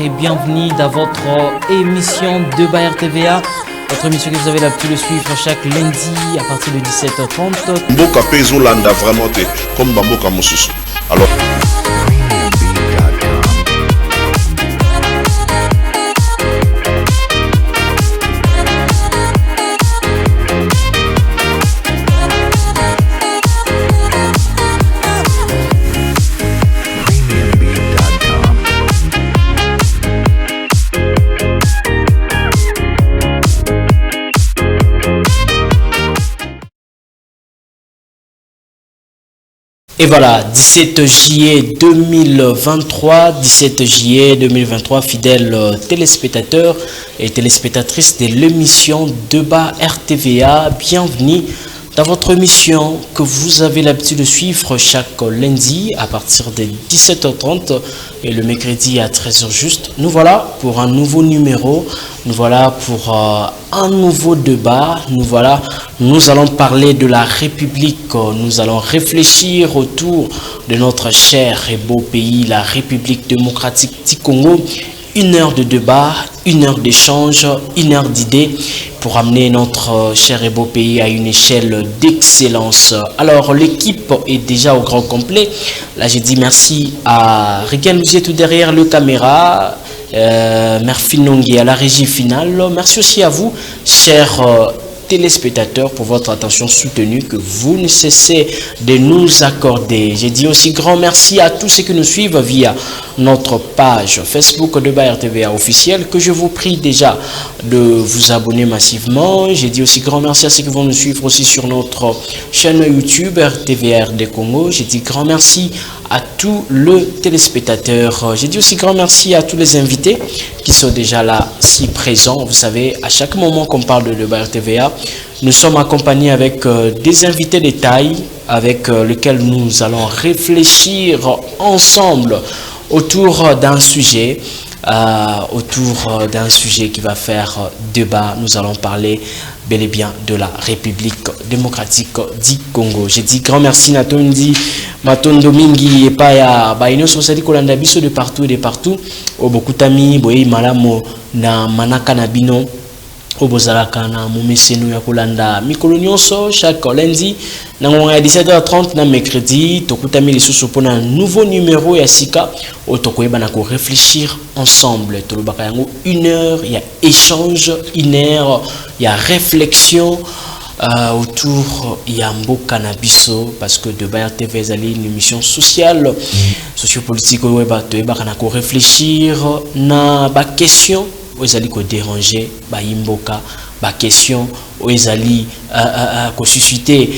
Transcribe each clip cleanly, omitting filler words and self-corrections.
et bienvenue dans votre émission de RTVA. Votre émission que vous avez l'habitude de suivre chaque lundi à partir de 17h30. Mboka Pezolanda vraiment comme Bamboka Mosusu. Alors et voilà, 17 juillet 2023, 17 juillet 2023, fidèles téléspectateurs et téléspectatrices de l'émission Débat RTVA, bienvenue dans votre émission que vous avez l'habitude de suivre chaque lundi à partir de 17h30 et le mercredi à 13h juste. Nous voilà pour un nouveau numéro, nous voilà pour un nouveau débat, nous allons parler de la République, nous allons réfléchir autour de notre cher et beau pays, la République démocratique du Congo. Une heure de débat, une heure d'échange, une heure d'idées pour amener notre cher et beau pays à une échelle d'excellence. Alors, l'équipe est déjà au grand complet. Là, j'ai dit merci à Rigan Luzier tout derrière le caméra, Merci Nongi à la régie finale. Merci aussi à vous, chers téléspectateurs, pour votre attention soutenue que vous ne cessez de nous accorder. J'ai dit aussi grand merci à tous ceux qui nous suivent via notre page Facebook de RTVA officielle, que je vous prie déjà de vous abonner massivement. J'ai dit aussi grand merci à ceux qui vont nous suivre aussi sur notre chaîne YouTube RTVR des Congo. J'ai dit grand merci à tous les téléspectateurs. J'ai dit aussi grand merci à tous les invités qui sont déjà là, si présents. Vous savez, à chaque moment qu'on parle de débat RTVA, nous sommes accompagnés avec des invités de taille avec lesquels nous allons réfléchir ensemble autour d'un sujet. Qui va faire débat. Nous allons parler bel et bien de la République démocratique du Congo. J'ai dit grand merci Natondi Matondo Mingi et Paya Baino Sosali Kolanda Biso de partout Obokutami Boye Malamo na Manaka Nabino Obozalaka na Mumesenu ya Kolanda Mikolo nyonso chaque lundi na 17h30 na mercredi tokutami lisusu pona un nouveau numéro ya sika otokoyeba na ko réfléchir ensemble tolobaka yango une heure, il y a échange, une heure, il y a réflexion autour ya mboka na biso parce que de RTVA ezali une émission sociale sociopolitique oyeba toyeba na ko réfléchir na ba question ezali ko déranger ba imboka ba question ezali ko susciter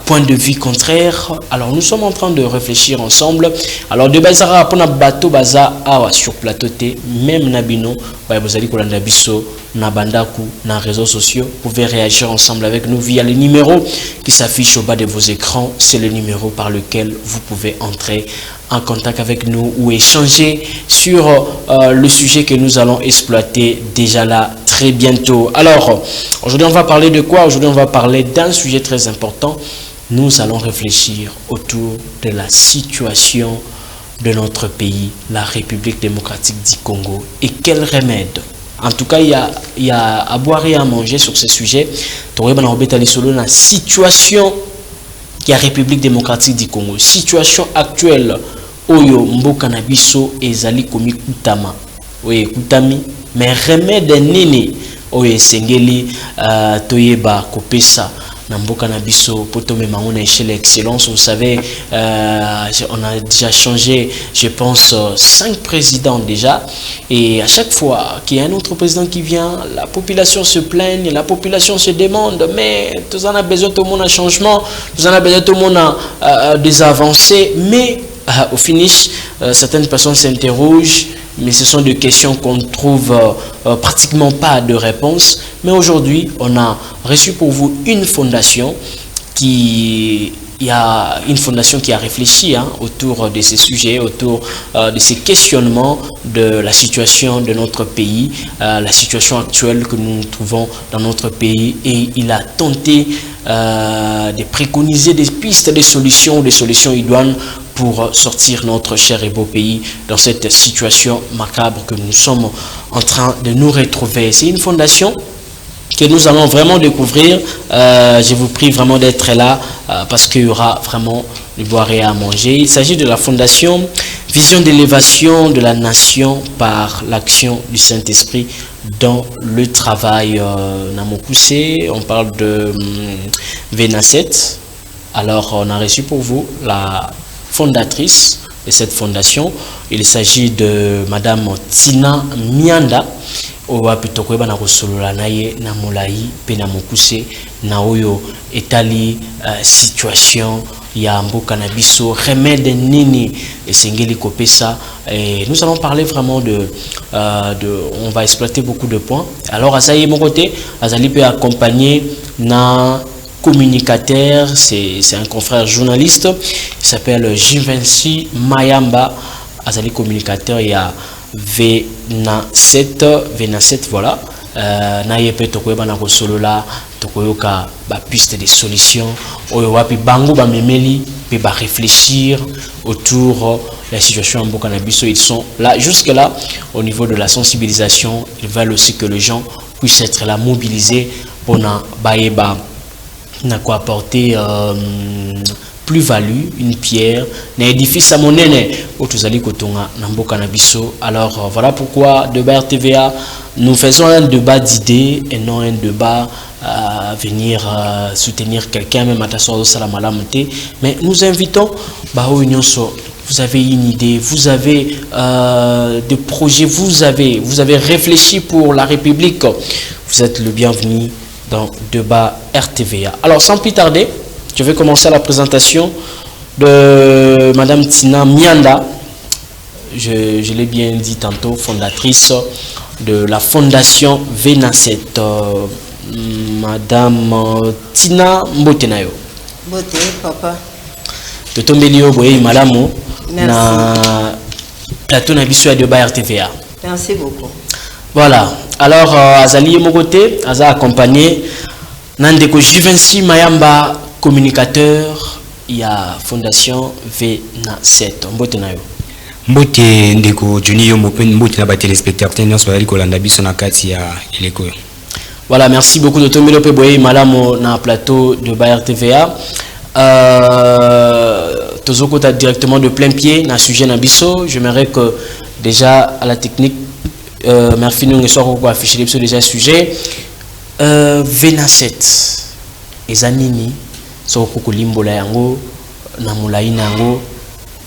point de vue contraire. Alors nous sommes en train de réfléchir ensemble. Alors de bazara pour na bateau baza awa sur plateau T même nabino ba bozali kolanda biso na bandaku na réseaux sociaux. Vous pouvez réagir ensemble avec nous via le numéro qui s'affiche au bas de vos écrans. C'est le numéro par lequel vous pouvez entrer en contact avec nous ou échanger sur le sujet que nous allons exploiter déjà là très bientôt. Alors, aujourd'hui on va parler de quoi? Aujourd'hui on va parler d'un sujet très important. Nous allons réfléchir autour de la situation de notre pays, la République démocratique du Congo, et quels remèdes. En tout cas, il y a à boire et à manger sur ce sujet. La situation de la République démocratique du Congo, situation actuelle, Oyo Mboka na biso ezali komi kutama. Oye kutami, mais remède nini oye sengeli toyeba kopesa na mboka na biso poto mema on a échelle excellence. Vous savez, on a déjà changé, je pense, 5 présidents déjà, et à chaque fois qu'il y a un autre président qui vient, la population se plaigne, la population se demande, mais tout en a besoin, tout le monde a changement, tout en a besoin, tout le monde a des avancées, mais au finish, certaines personnes s'interrogent, mais ce sont des questions qu'on trouve pratiquement pas de réponse. Mais aujourd'hui, on a reçu pour vous une fondation qui a réfléchi autour de ces sujets, autour de ces questionnements de la situation de notre pays, la situation actuelle que nous trouvons dans notre pays, et il a tenté de préconiser des pistes, des solutions idoines pour sortir notre cher et beau pays dans cette situation macabre que nous sommes en train de nous retrouver. C'est une fondation que nous allons vraiment découvrir. Je vous prie vraiment d'être là parce qu'il y aura vraiment du boire et à manger. Il s'agit de la fondation Vision d'élévation de la nation par l'action du Saint-Esprit dans le travail. Namokoussé, on parle de V7. Alors on a reçu pour vous la fondatrice de cette fondation. Il s'agit de Madame Tina Mianda. Owa pitokweba na kosolola naye na molai pe na mokuse na oyo etali situation ya mboka na biso remède nini esengeli kopesa. Nous allons parler vraiment on va exploiter beaucoup de points. Alors azayi mon côté azali peut accompagner na communicateur, c'est un confrère journaliste, il s'appelle Jivency Mayamba, azali communicateur, il y a V7, voilà. Nayepe tokoyeba na kosolola tokoyoka ba piste de solutions oyo wapi bango ba memeli pe ba réfléchir autour de la situation en mboka na biso. Ils sont là jusque là au niveau de la sensibilisation. Ils veulent aussi que les gens puissent être là mobilisés pour na baeba na quoi apporter plus-value, une pierre, un édifice à monene au Tuzali Kotonga Namboka Nabiso. Alors voilà pourquoi de TVA, nous faisons un débat d'idées et non un débat à venir soutenir quelqu'un, même à t'asseoir au Salamalamte. Mais nous invitons, vous avez une idée, vous avez des projets, vous avez réfléchi pour la République. Vous êtes le bienvenu dans débat RTVA. Alors sans plus tarder, je vais commencer la présentation de Madame Tina Mianda. Je l'ai bien dit tantôt, fondatrice de la fondation V7. Madame Tina Mbotenayo. Bote, papa. Totombelio boye malamu na plateau na biso de débat RTVA. Merci beaucoup. Voilà. Alors Azali Mogote, Aza accompagné Nandeko Jivency Mayamba, communicateur, il y a fondation V7. Mbote nayo. Mbote ndeko Junior Mopen mbote na ba téléspectateurs nyonso yali kolanda biso na kati ya eleko. Voilà, merci beaucoup de Tomelo Peboye Malamo na plateau de Bayer TVA. Tozoko ta directement de plein pied na sujet na biso. J'aimerais que déjà à la technique merci nous soit ko afficher déjà sujet V7 ezanini so kukulimbola yango na mulai nango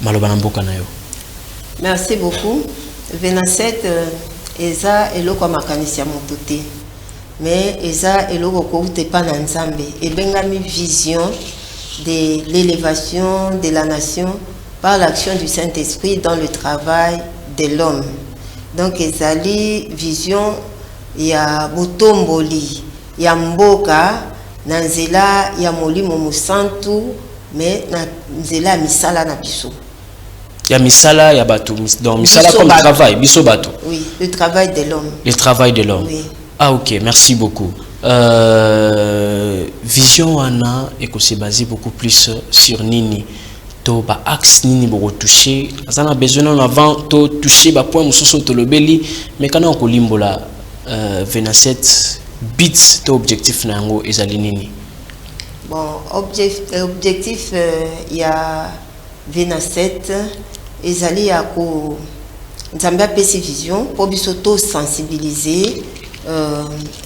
maloba na mboka na yo. Merci beaucoup. V7 eza eloko makanisi ya motote. Mais eza eloko ko utepa na nzambe. Ebengami vision de l'élévation de la nation par l'action du Saint-Esprit dans le travail de l'homme. Donc ezali vision ya botomboli ya mboka na nzela ya molimo musantu mais na nzela misala na biso. Ya misala ya batu, donc misala comme travail, biso batu. Oui, le travail de l'homme. Le travail de l'homme. Oui. Ah ok, merci beaucoup. Vision ana et que c'est basé beaucoup plus sur nini. To ba axe nini boko toucher. Ça a besoin en avant to toucher ba point musoso to lobeli mais quand on kolimbola V7 bits to objectif nango ezali nini. Bon, objectif il y a V7 ezali ya ko nzambe apesi vision pour biso to sensibiliser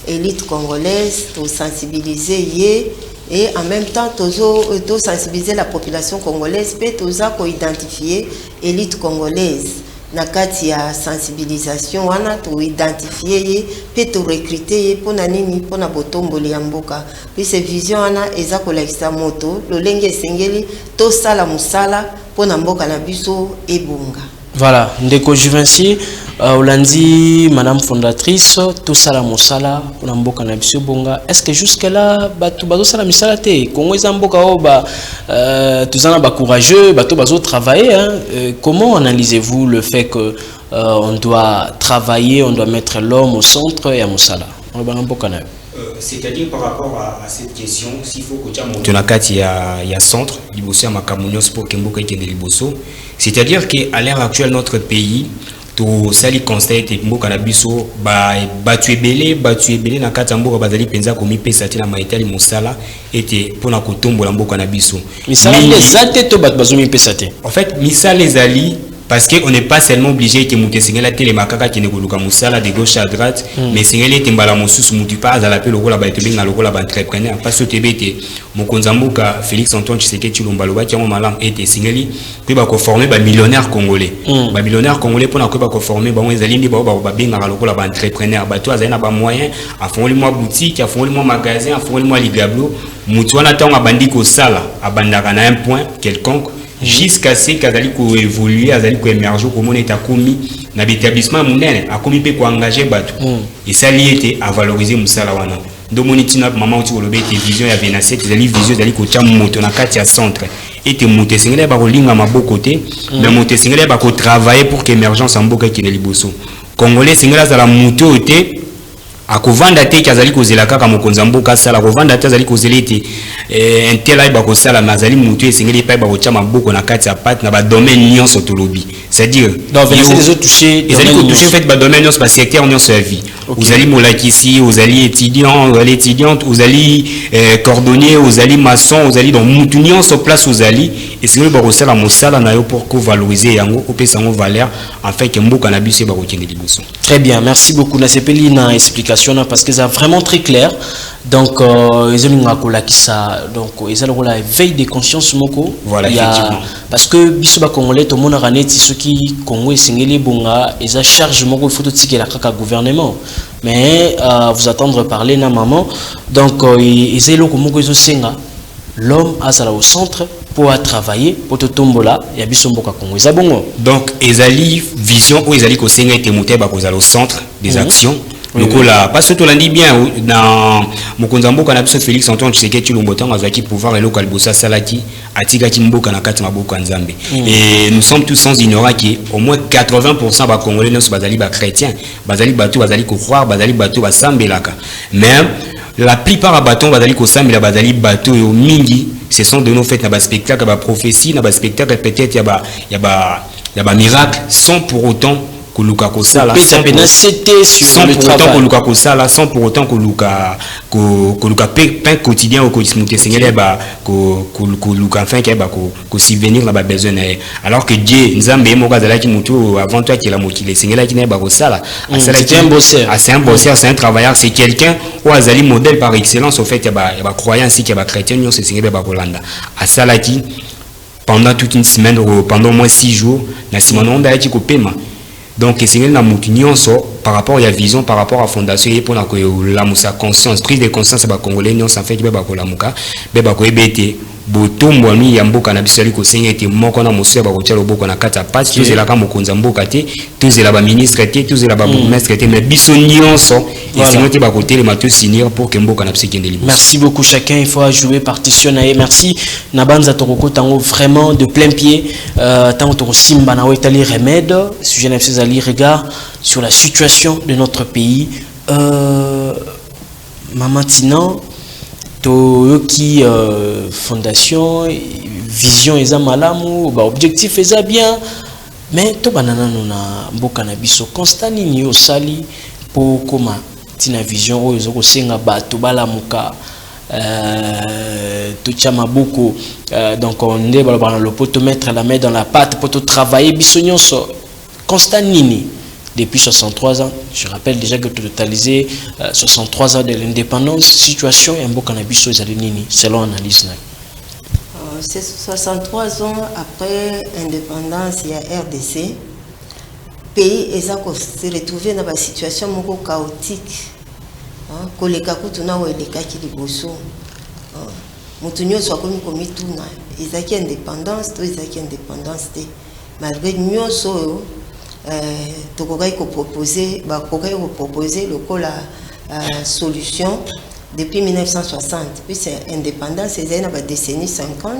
élite congolaise, to sensibiliser ye et en même temps to sensibiliser la population congolaise pe to za ko identifier élite congolaise na kati ya sensibilisation wana to identifier ye pe to recruter ye pona nini pona botomboli ya mboka puis cette vision wana eza ko lakisa moto lolenge sengeli to sala musala pona mboka na biso ebonga. Voilà, ndeko Jivency Olandi, madame fondatrice, tout ça la mosala pour mboka na biso bonga. Est-ce que jusque là batu bazo sala misala te Kongo ezamboka oba tous en ba courageux, batu bazo travailler hein? Comment analysez-vous le fait que on doit travailler, on doit mettre l'homme au centre et à mosala? On va mboka na. C'est-à-dire par rapport à cette question, s'il faut que tu il y a centre, Liboso, Makamounios pour Kemboka et Liboso. C'est-à-dire qu'à l'ère actuelle, notre pays, tout ça li constate que Mboka na biso batu ebele na kati mboka bazali penza komi pesa tina maitali mosala était pour na kotombola mboka na biso. Misala les até to bat bazumi pesa te. En fait, misala les ali parce qu'on n'est pas seulement obligé que Mouté Singela Télémakaka qui ne goluka Moussala de gauche à droite, mais Singela Timbala Moussous Moutupa à l'appel au rôle à Baitubing à l'oral à entrepreneur. Parce que TBT, Mokonzambuka, Félix Antoine Tshisekedi Lumbaloba, qui a mon malam été Singeli, puis va former un millionnaire congolais. Un millionnaire congolais pour qu'on former, les alliés, Babing à l'oral à entrepreneur. Bateau à Zana moyen, à fond les mois boutique, à fond les mois magasin, à fond les mois Ligablo, Moutouana Tang à Bandiko Sala, à Bandagana un point quelconque. Jusqu'à ce qu'Azali ko évoluer, Azali ko émerger, comme on est à commis, dans l'établissement monnaie, à commis peut engager bateau. Et ça lié à valoriser Moussalawana. Donc mon itina maman tu olobé tes visions ya Venacet, les visions Azali ko tcham moto na katia centre. Et te monter singlet ba ko linga ma beau côté, mais monter singlet ba ko travailler pour qu'émergence en boka qui ne liboso. Congolais singlet za la moto était à kovanda te kazali kozela kaka mokonzambo kasala kovanda te azali kozelete intela ba kosala mazali mutu esengeli pa ba kocha maboko na kati ya pat na ba domaine nyonso tolobi c'est-à-dire donc les autres toucher fait ba domaine nyonso ba secteur nyonso ya vie vous allez molakisi vous allez étudiant vous allez étudiante vous allez cordonnier vous allez maçon vous allez dans mutu nyonso place vous allez esengeli ba kosala mosala na yo pour ko valoriser yango opesa ngo valeur en fait que mboka na biso ba kokende liboso. Très bien, merci beaucoup na sepeli na explication parce que c'est vraiment très clair. Donc ils ont la veille de conscience moko. Voilà, effectivement. Parce que bisoba congolais tout le monde a raneti ceux qui Congo singeli bonga ils a charge moko il faut tout la kaka gouvernement. Mais vous attendre parler na maman. Donc ils ont le moko ils senga l'homme a au centre pour travailler pour te tombola ya bisomboka Congo ezabongo. Donc ezali vision où ezali ko senga été monté ba au centre des actions. Donc là parce que tu l'as dit bien dans Mokonzamboka na biso Félix Antoine Tshisekedi Tshilombo azaki pouvoir et local bossa salati atika kimboka na kati maboko nzambe. Et nous sommes tous sans ignorer que au moins 80% ba congolais ne sont bazali ba chrétiens, bazali bato bazali ko croire, bazali bato ba sambelaka. Mais la plupart des bâtons bazali ko sambela bazali bato yo mingi ce sont de nos fêtes na ba spectacle ba prophétie na ba spectacle peut-être ya ba miracle sans pour autant koluka kosala sans pour autant koluka pain quotidien au quotidien sengele ba koluka enfin que ba ko subvenir na ba besoin alors que Dieu nzambe moko azalaki mutu avant toi qui la mokile sengela ki na ba kosala c'est un bosseur c'est un travailleur c'est quelqu'un ou azali modèle par excellence au fait ya ba croyant si que ba chrétien nyo sengele ba kolanda asalaki pendant toute une semaine ou pendant au moins 6 jours na simono ndaki ko pema. Donc, c'est une par rapport à la vision, par rapport à la fondation, et pour la conscience, prise de conscience, c'est congolais, nous, ça fait que la muka, botombo ami ya mboka na biso ali kosenga ete moko na mosu ya bakotia loboko na kati ya pasi tozela ka mokonza mboka te tozela ba ministre te tozela ba bourgmestre te mais biso nyonso esengo te bakotelema to signer pour que mboka na biso ekende liboso. Merci beaucoup chacun, il faut jouer partition na ye. Merci na banza tokoko tango vraiment de plein pied tango toko simba na wetali remède sujet na biso ali regard sur la situation de notre pays. Maman Tina qui fondation vision eza malamu ba objectif eza bien mais to banana na mboka na biso constat nini osali po koma tina vision oyo ezoko senga bato balamuka to chama beaucoup donc on est dans le pot mettre la main dans la pâte pour travailler biso nyonso constat nini. Depuis 63 ans, je rappelle déjà que tu as totalisé 63 ans de l'indépendance, situation et un beau cannabis selon l'analyse. C'est 63 ans après l'indépendance, il y a RDC. Le pays s'est retrouvé dans une situation chaotique. Koleka kutuna weleka kiliboso. Mutunyo soit comme ituna. Ils indépendance, tous ils indépendance. Malgré nous tokokai ko proposer la solution depuis 1960 puis c'est indépendance c'est dans la décennie 50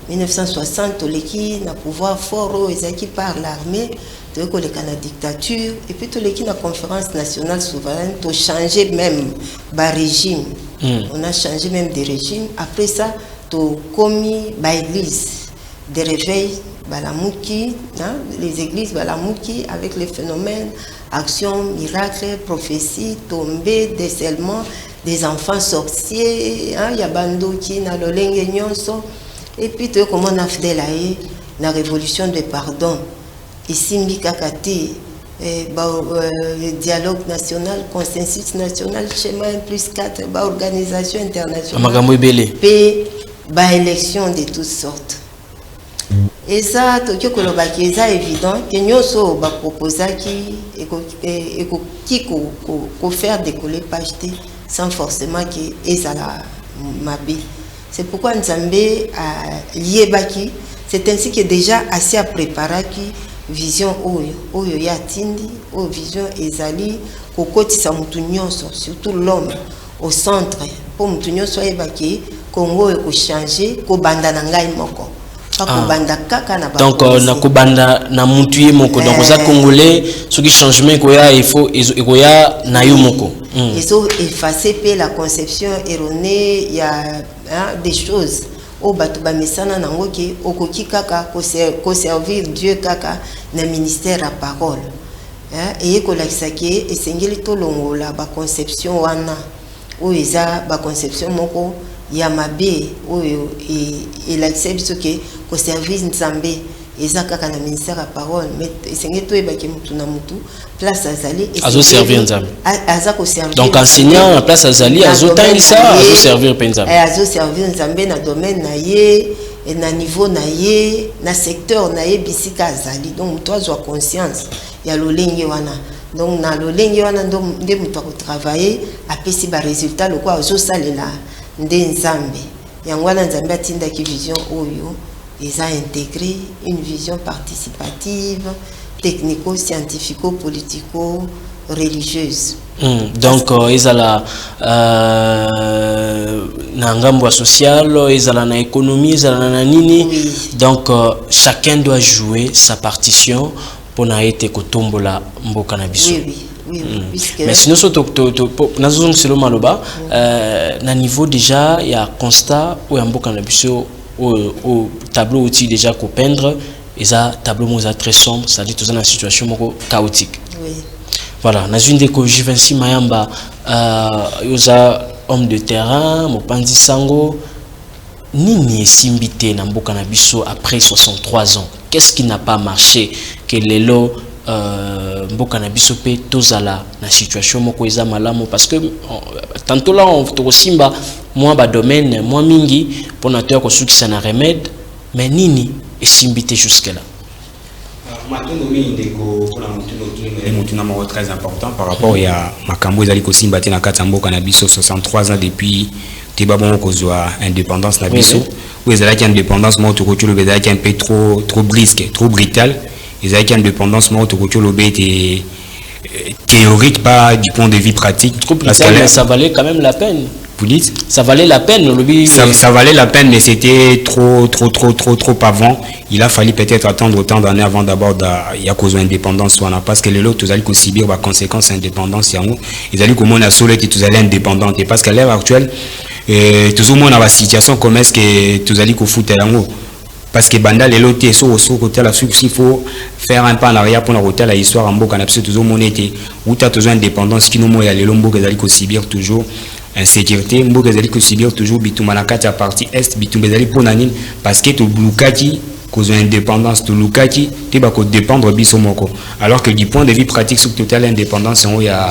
1960 toleki na pouvoir fort ezaki par l'armée toyeko leka na dictature et puis toleki na conférence nationale souveraine to changer même ba régime. On a changé même des régimes. Après ça to komi ba église des réveils balamuki, hein, les églises balamuki avec les phénomènes action, miracle, prophétie, tombée, décèlement des enfants sorciers, il y a bando qui na lolenge nyonso. Et puis tu comment on a fait la révolution de pardon. Ici Mbikakati, dialogue national, consensus national, schéma 1+4, organisation internationale, paix, élection de toutes sortes. Et ça, c'est évident que nous avons proposé qui faire décoller page sans forcément que ezala mabe. C'est pourquoi nous avons lié baki. C'est ainsi que déjà assez à préparer qui vision oyo ya tindi, o vision ezali kokoti sa mutu nyonso, surtout l'homme au centre pour mutu nyonso ebaki Congo eko changer ko banda na ngai moko. Donc na kubanda na mutu ye moko donc za congolais ce qui changement koya il faut ekoya na yo moko. Ils ont effacé la conception erronée, il y a des choses au bato ba mesana nango ki okoki kaka ko servir Dieu kaka na ministère à parole. Et ko lakisaki esengeli to longola ba conception wana o eza ba conception moko ya mabe oyo et l'accepte que ko service nzambe eza kaka na ministère à parole mais esengeli to ebaki mutu na mutu place azali azo servir nzambe aza ko servir donc enseignant en place azali azo tangisa azo servir nzambe azo servir nzambe na domaine na ye et na niveau na ye na secteur na ye bisika azali donc mutu azwa conscience ya lolenge wana donc na lolenge wana nde mutu ko travailler apesi ba résultat lokwa azo salela nde nzambe yango wana nzambe atinda ki vision oyo ils ont intégré une vision participative, technico-scientifico-politico-religieuse. Donc, ils ont la ngambo social, ils ont la économie, ils ont la nini. Oui. Donc, chacun doit jouer sa partition pour n'aller kotombo la mboka na biso. Oui. Mais sinon, selon Maloba, na niveau déjà, il y a constat où mboka na biso au tableau outil déjà qu'on peindre et ça tableau moi très sombre, ça dit tout ça dans une situation chaotique. Oui. Voilà, dans une déco Givenchy Mayamba yoza homme de terrain, Mopandi Sango nini simbité na mboka na biso après 63 ans. Qu'est-ce qui n'a pas marché que les lots mboka na biso pe tozala na situation moko eza malamu parce que tantôt là on to simba moi ba domaine moi mingi pour na toya ko sukisa na remède mais nini esimbité jusque là très important par rapport à makambo ezali ko simba te na kati mboka na biso 63 ans depuis tebabon ko zwa indépendance na biso ou ezali indépendance mo to ko tsholo bezali un peu trop brusque trop brutal. Ils ont une indépendance théorique, pas du point de vue pratique. Parce que ça valait quand même la peine. Vous dites? Ça valait la peine, ça valait la peine, mais c'était trop avant. Il a fallu peut-être attendre autant d'années avant d'abord y a cause d'indépendance. Parce que les autres, ils allaient subir les conséquences d'indépendance. Ils allaient comme on a solé que tous allaient indépendants. Parce qu'à l'heure actuelle, tout le monde a la situation comme est-ce que tous allaient foutre parce que banda les lotés sur au côté la il faut faire un pas en arrière pour la la histoire en mboka na biso toujours monété où tu as toujours indépendance qui nous moya les lombo ezali ko subir toujours insécurité mboka ezali ko subir toujours bituma na kati ya partie est bituma ezali pour nanine parce que to blukaki cause indépendance to lukaki te ba ko dépendre biso moko alors que du point de vue pratique sur totale indépendance on ya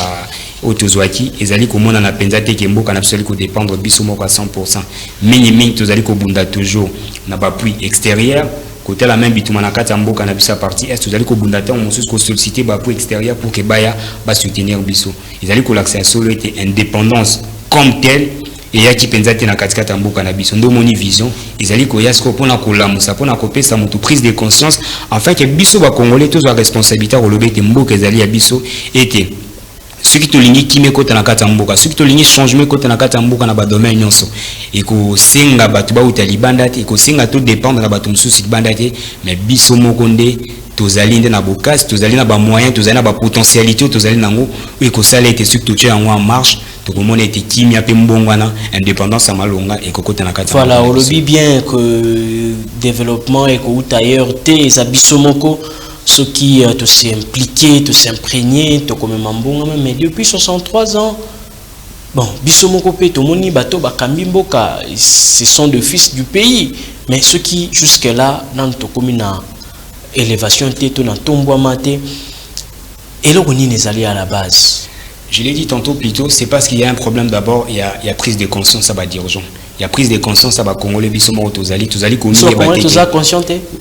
otozwaki ezali ko mona na penza te ke mboka na biso ko dépendre biso moko à 100% minimum tozali ko bunda toujours na ba pluie extérieure côté la même bituma na kati mboka na biso partie est tozali ko bunda te on ko solliciter ba pluie extérieure pour que baya ba soutenir biso ezali ko l'accès solo était indépendance comme telle et ya ki penza te na kati kati mboka na biso ndo moni vision ezali ko yasko pona ko lamusa pona ko pesa mutu prise de conscience en fait que biso ba congolais tous la responsabilité au lobé te mboka ezali ya biso était ceux qui te lingi qui me côté na kata mboka ceux qui te lingi changement côté na kata mboka na ba domaine nyonso et ko senga batu ba utalibanda te ko senga to dépendre na batu mususu libanda te mais biso moko nde tozali nde na bokasi tozali na ba moyens tozali na ba potentialité tozali nango oyo ekosala ete soki totie yango en marche tokomona ete kimia mpe mbongwana indépendance ya malonga ekokota na kati. Voilà, on le dit bien que développement ekouta ailleurs te eza biso moko ceux qui te s'impliquer te s'imprégner te comme mbonga mais depuis 63 ans bon biso moko pe to moni bato bakambi mboka ce sont des fils du pays mais ceux qui jusque là nan to comme na élévation te to na tombwa mate et le roni nezali à la base. Je l'ai dit tantôt plutôt, c'est parce qu'il y a un problème d'abord, il y a prise de conscience à bas dirigeants. Il y a prise de conscience à bas Congolais,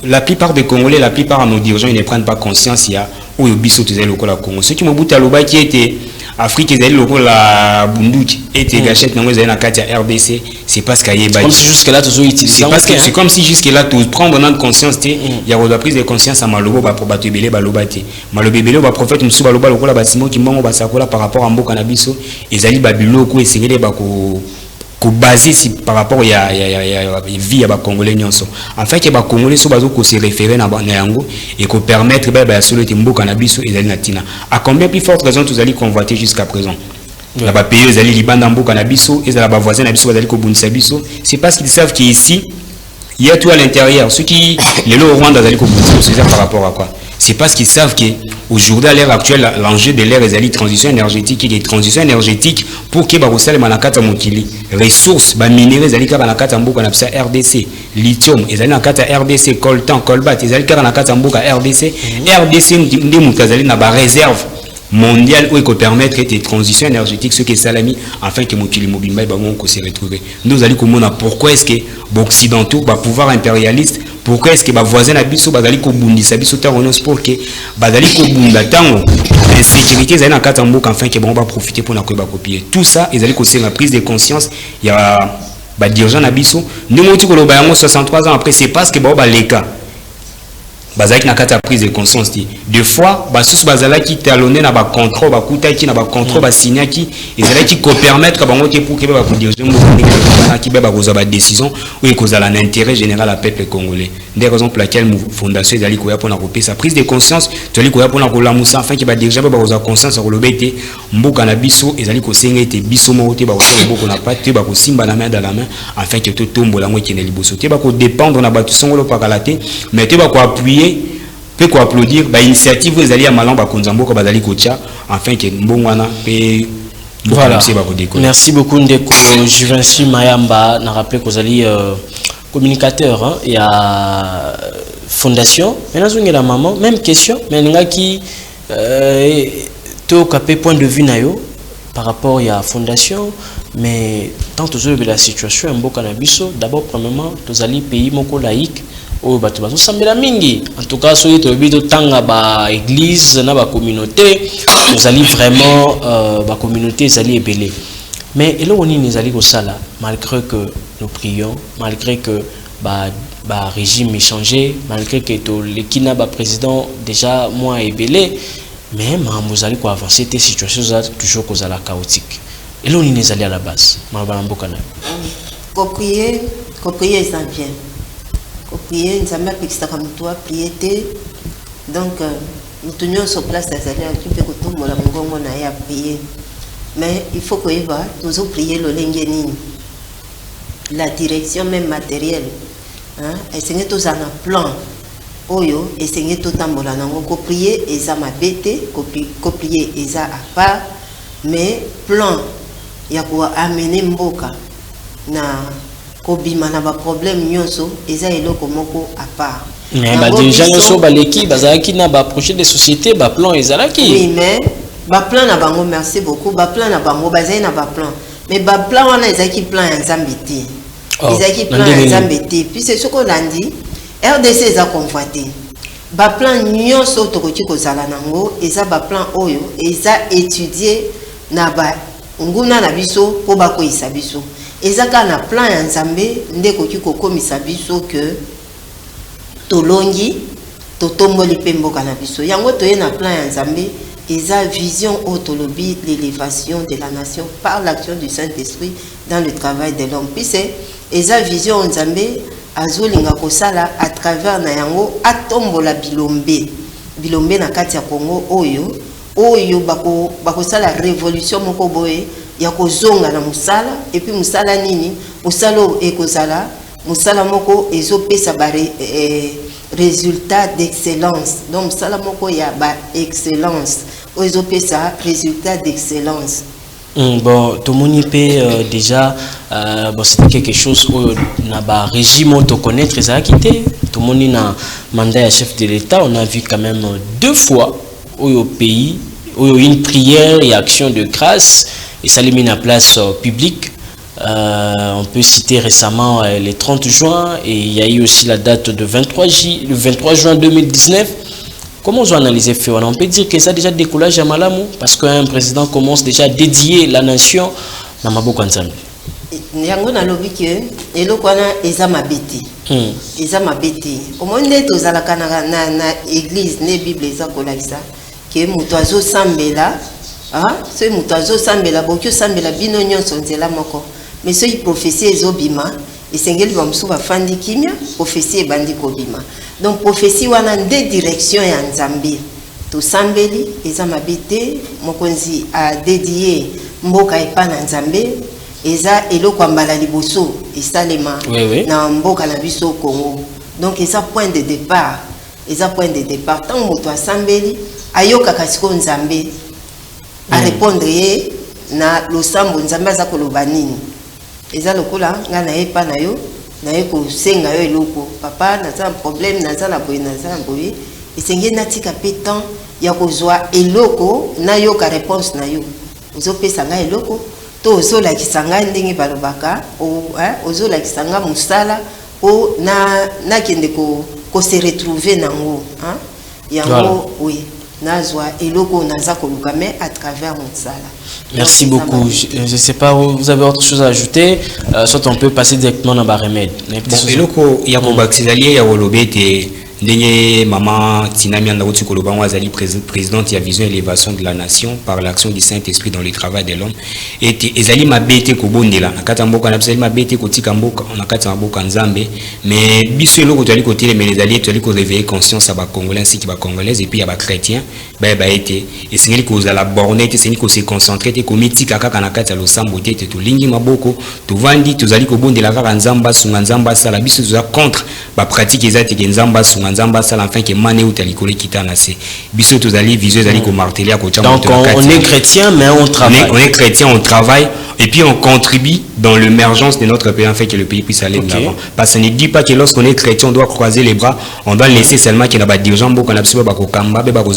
la plupart des Congolais, la plupart de nos dirigeants, ils ne prennent pas conscience, il y a où ils sont au Congo. Ceux qui m'ont bouté à l'Oba qui était Afrique, ils allaient au la Bunduki, et ils gâchent dans les Katia RDC, c'est parce qu'il y a comme si jusque-là, c'est comme si jusque-là, tu prends bonne conscience, il y a la prise de conscience à Malobo, pour battre Bélé, Balobate. Malobé, le prophète Moussou Baloba, le bâtiment qui m'a par rapport à Mbo Canabiso, ils allaient Babilo, et c'est les Bako. Basé par rapport à la vie à Congolais. En fait, les Congolais sont se référer à Yango et qu'on permettre de se le timbo cannabis et natina. À combien plus forte raison vous allez convoiter jusqu'à présent? La pays, ils allaient Liban dans cannabis et la voisin n'abis allez Kobunsabiso. C'est parce qu'ils savent qu'ici, il y a tout à l'intérieur. Ceux qui, les lots au Rwanda, ils allaient Kobunsabiso, c'est par rapport à quoi? C'est parce qu'ils savent qu'aujourd'hui, à l'ère actuelle, l'enjeu de l'ère est la transition énergétique et les transitions énergétiques pour que les manakata mokili ressources, minéraux, les manakata mboka na RDC, lithium, les manakata RDC, coltan, colbat, les manakata mboka RDC, RDC ndi mutazali na ba réserve mondiale où il peut permettre des transitions énergétiques, ce qui est salami, afin que mokili mobile va se retrouver. Nous allons comprendre pourquoi est-ce que les occidentaux, le pouvoir impérialiste, pourquoi est-ce que les voisins habitent bazali ko bundisa biso tarono sport que bazali ko bunda tango insécurité zali na katamboka afin que bon va profiter pour na ko ba copier tout ça ils allaient causer la prise de conscience il y a ba dirigeant na biso ndimoti ko loba yango 63 ans après c'est parce que ba leka bazaki na kata prise de conscience deux fois basusu bazalaki talonné na ba contrôle ba kutaki na ba contrôle ba signaki ezalaki ko permettre bango te pour que ba ko diriger na ki ba koza ba décision ou ekoza la intérêt général à peuple congolais des raisons pour laquelle fondation ezali ko ya pona ko pesa prise de conscience toli ko ya pona ko lamusa afin que ba diriger ba koza conscience ko lobete mboka na biso ezali ko senga ete biso mo te ba ko mboka na pas te ba ko simba na main dans la main afin que to tombola ngo kene liboso te ba ko dépendre na batu songolo pakalate mais te ba ko appuyer peut quoi applaudir ba initiative vous allez à malamba konzambo ko bazali kocha afin que mbongwana pe voilà. Merci beaucoup Ndeko Juvency Mayamba n'a rappelé que vous allez communicateur hein, il y a fondation maintenant on la maman même question mais nga qui to capé point de vue nayo par rapport à fondation mais tant toujours la situation en Bokanabiso d'abord premièrement tous allez pays moko laïque au batu bazo sambela mingi en tout cas soyez to bito tanga ba église na ba communauté nous allons vraiment ba communauté allez ébélé mais et là on est allé au sala malgré que nous prions malgré que ba régime est changé malgré que to l'équina ba président déjà moins ébélé mais vous allez quoi avancer cette situation toujours cause à la chaotique et là on est allé à la base malba mbokana prier ça bien prier nous avons pixé comme toi prier donc nous tenions sur place à aller occuper tout le monde a prier mais il faut que nous prier le lengeni la direction même matérielle hein essayer tous un plan oyo essayer tout tambola nango ko prier eza mabete ko prier eza à part mais plan ya ko amener mboka na kobima na ba problème nyonso eza eloko moko à part mais ba déjà nyonso baleki bazalaki na ba projet de société ba plan ezalaki oui mais ba plan na bango merci beaucoup ba plan na bango bazai na ba plan mais ba plan wana ezaki plan ya Nzambeti ezaki plan ya Nzambeti puis c'est ce qu'on a dit RDC eza convoité ba plan nyonso tokoki kozala nango eza ba plan oyo eza étudier na ba nguna na biso po ba koisa biso ezaka na plan ya Nzambe ndeko ki kokomisa biso que tolongi totomboli pemboka na biso yango toye na plan ya Nzambe eza vision autolobi l'élévation de la nation par l'action du Saint-Esprit dans le travail de l'homme puis c'est eza vision Nzambe azolinga kosala à travers na yango atombola bilombe bilombe na kati ya Congo oyo bako sala révolution moko boye ya kozonga na musala et puis musala nini musala ekozala musala moko ezopesa ba résultat d'excellence. Donc musala moko ya ba excellence ezopesa résultat d'excellence. Bon, tout le monde peut déjà, bon, c'était quelque chose où na ba régime auto connaître ça quitté. Tout le monde a mandat à chef de l'État. On a vu quand même 2 fois au pays où une prière et action de grâce et ça les mis en place publique. On peut citer récemment le 30 juin et il y a eu aussi la date de le 23 juin 2019. Comment on analyse fait? On peut dire que ça a déjà décollage à Malamu parce qu'un président commence déjà à dédier la nation dans Maboko Nzambe. Yango na lobi ke eloko wana eza mabeti. Eza mabeti. Omonde tozalaka na église ne Bible eza kolakisa ke mutu azo sambela, so mutu azo sambela bokyo sambela bino nyonso nzela moko. Mais so yi prophétie ezobima esengeli bamusu bafandi kimia prophétie ebandi kobima. Donc prophétie wana nde direction ya Nzambe to sambeli eza mabete mokonzi a dédié mboka epa na Nzambe eza eloko mbala liboso esalema na mboka na biso Congo. Donc eza point de départ tant moto asambeli ayoka kasiko Nzambe a répondre ye na losambo Nzambe aza koloba nini eza lokola nga na epa na yo na eko senga yo eloko papa naza problème naza na boye esenge natika petan ya kozwa eloko na yo ka réponse na yo ozopesa nga eloko to ozola kisanga ndenge balobaka ozola kisanga musala o na kende ko se retrouver nango yango oui nazwa eloko naza koluka mais à travers musala. Merci beaucoup. Je ne sais pas, vous avez autre chose à ajouter, soit on peut passer directement dans le remède. Eloko ya kobaxizali ya wolobete ndenge maman Tinami Andauti Kolobango azali présidente ya vision élévation de la nation par l'action du Saint-Esprit dans le travail de l'homme et ezali mabete ko bondela nakata mboka na ezali mabete ko tika mboka nakata mboka Nzambe mais biso eloko tali ko tele mais ezali tali ko réveiller conscience ba congolais ainsi que ba congolaises et puis ya ba chrétiens ba été et c'est ko za la borne c'est ko se concentrer te ko mitika kaka nakata lo sambo te to lingi maboko to vandi to zali ko bondela kaka Nzamba sunga Nzamba sala biso za contre ba pratique ezati ke Nzamba sunga Nzamba sala enfin que mané ou talikole kitana c'est biso to zali vision zali ko marteler ko chama. Donc on est chrétien mais on travaille. On est chrétien, on travaille et puis on contribue dans l'émergence de notre pays afin que le pays puisse aller de l'avant. Parce que ça ne dit pas que lorsqu'on est chrétien, on doit croiser les bras, on doit laisser seulement qu'il y a des dirigeants qui ont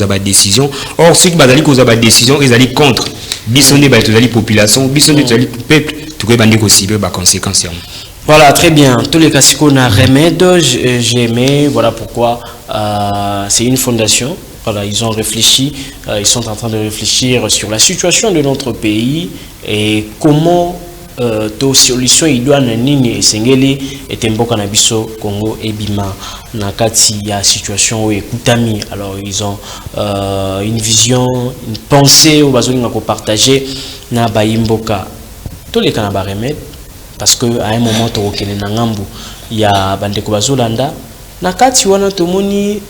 des décisions. Or, ceux qui ont des décisions, ils allaient contre. Bisson des populations, bisson des peuple, tout le monde aussi des conséquences. Voilà, très bien. Tous les cas, on a remède, j'ai aimé, voilà pourquoi c'est une fondation. Voilà, ils ont réfléchi, ils sont en train de réfléchir sur la situation de notre pays et comment to solution il doit nini esengeli etemboka na biso Congo et Bima na kati ya situation ekutami. Alors ils ont une vision, une pensée au bazolinga ko partager na baimboka tous les kana ba remède parce que à un moment to okene na ngambu ya bandeko bazolanda na kati wana tomoni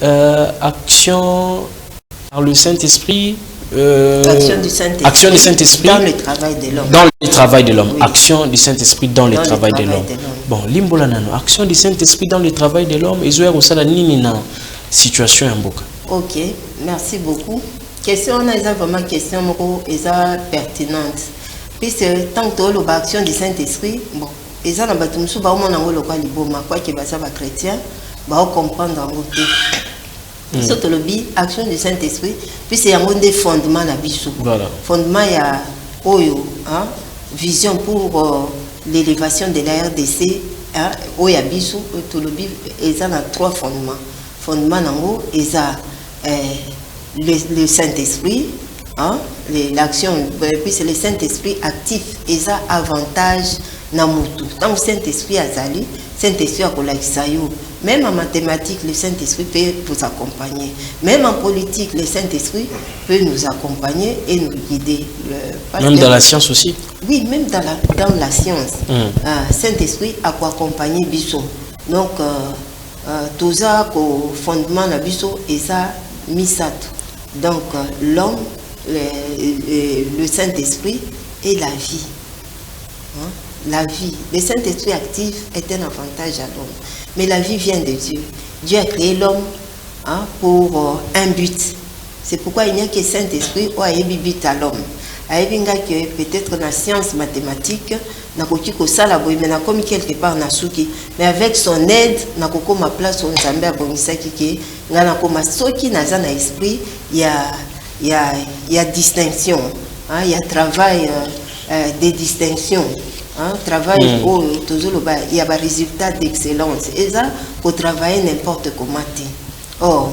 action par le Saint-Esprit action du Saint-Esprit dans le travail de l'homme. Dans le travail de l'homme. Oui. Action du Saint-Esprit dans le travail de l'homme. Bon, limbola nano. Action du Saint-Esprit dans le travail de l'homme. Et zoé osala nini na situation mboka. Ok, merci beaucoup. Question on a vraiment question moko eza pertinente. Puisque tant que le action du Saint-Esprit, bon, eza na batu musu ba omona ngolo kwa liboma kwa ke baza ba chrétien, ba comprendre en côté. Surtout le action du Saint-Esprit, puis c'est un des fondements la biso. Voilà. Fondement il y a oyo, vision pour l'élévation de la RDC, oyo biso tout le bib, et ça a 3 fondements. Fondement nango, et ça le Saint-Esprit, l'action, puis c'est le Saint-Esprit actif, et ça avantage namutu. Tant que Saint-Esprit azali, Saint-Esprit a kolaksayo. Même en mathématiques, le Saint-Esprit peut vous accompagner. Même en politique, le Saint-Esprit peut nous accompagner et nous guider. Même dans la science aussi. Oui, même dans la science. Saint-Esprit a accompagner Bissot. Donc, tout ça, au fondement de Bissot, et ça, misato. Donc l'homme, le Saint-Esprit et la vie. Hein? La vie. Le Saint-Esprit actif est un avantage à l'homme. Mais la vie vient de Dieu. Dieu a créé l'homme pour un but. C'est pourquoi il n'y a que Saint-Esprit ou un but à l'homme. Que peut-être dans la science mathématique, mais comme quelque part mais avec son aide, ma place on esprit, il y a distinction, il y a travail des distinctions. Travail il y a un résultat d'excellence. Et ça, pour travailler n'importe comment. Or,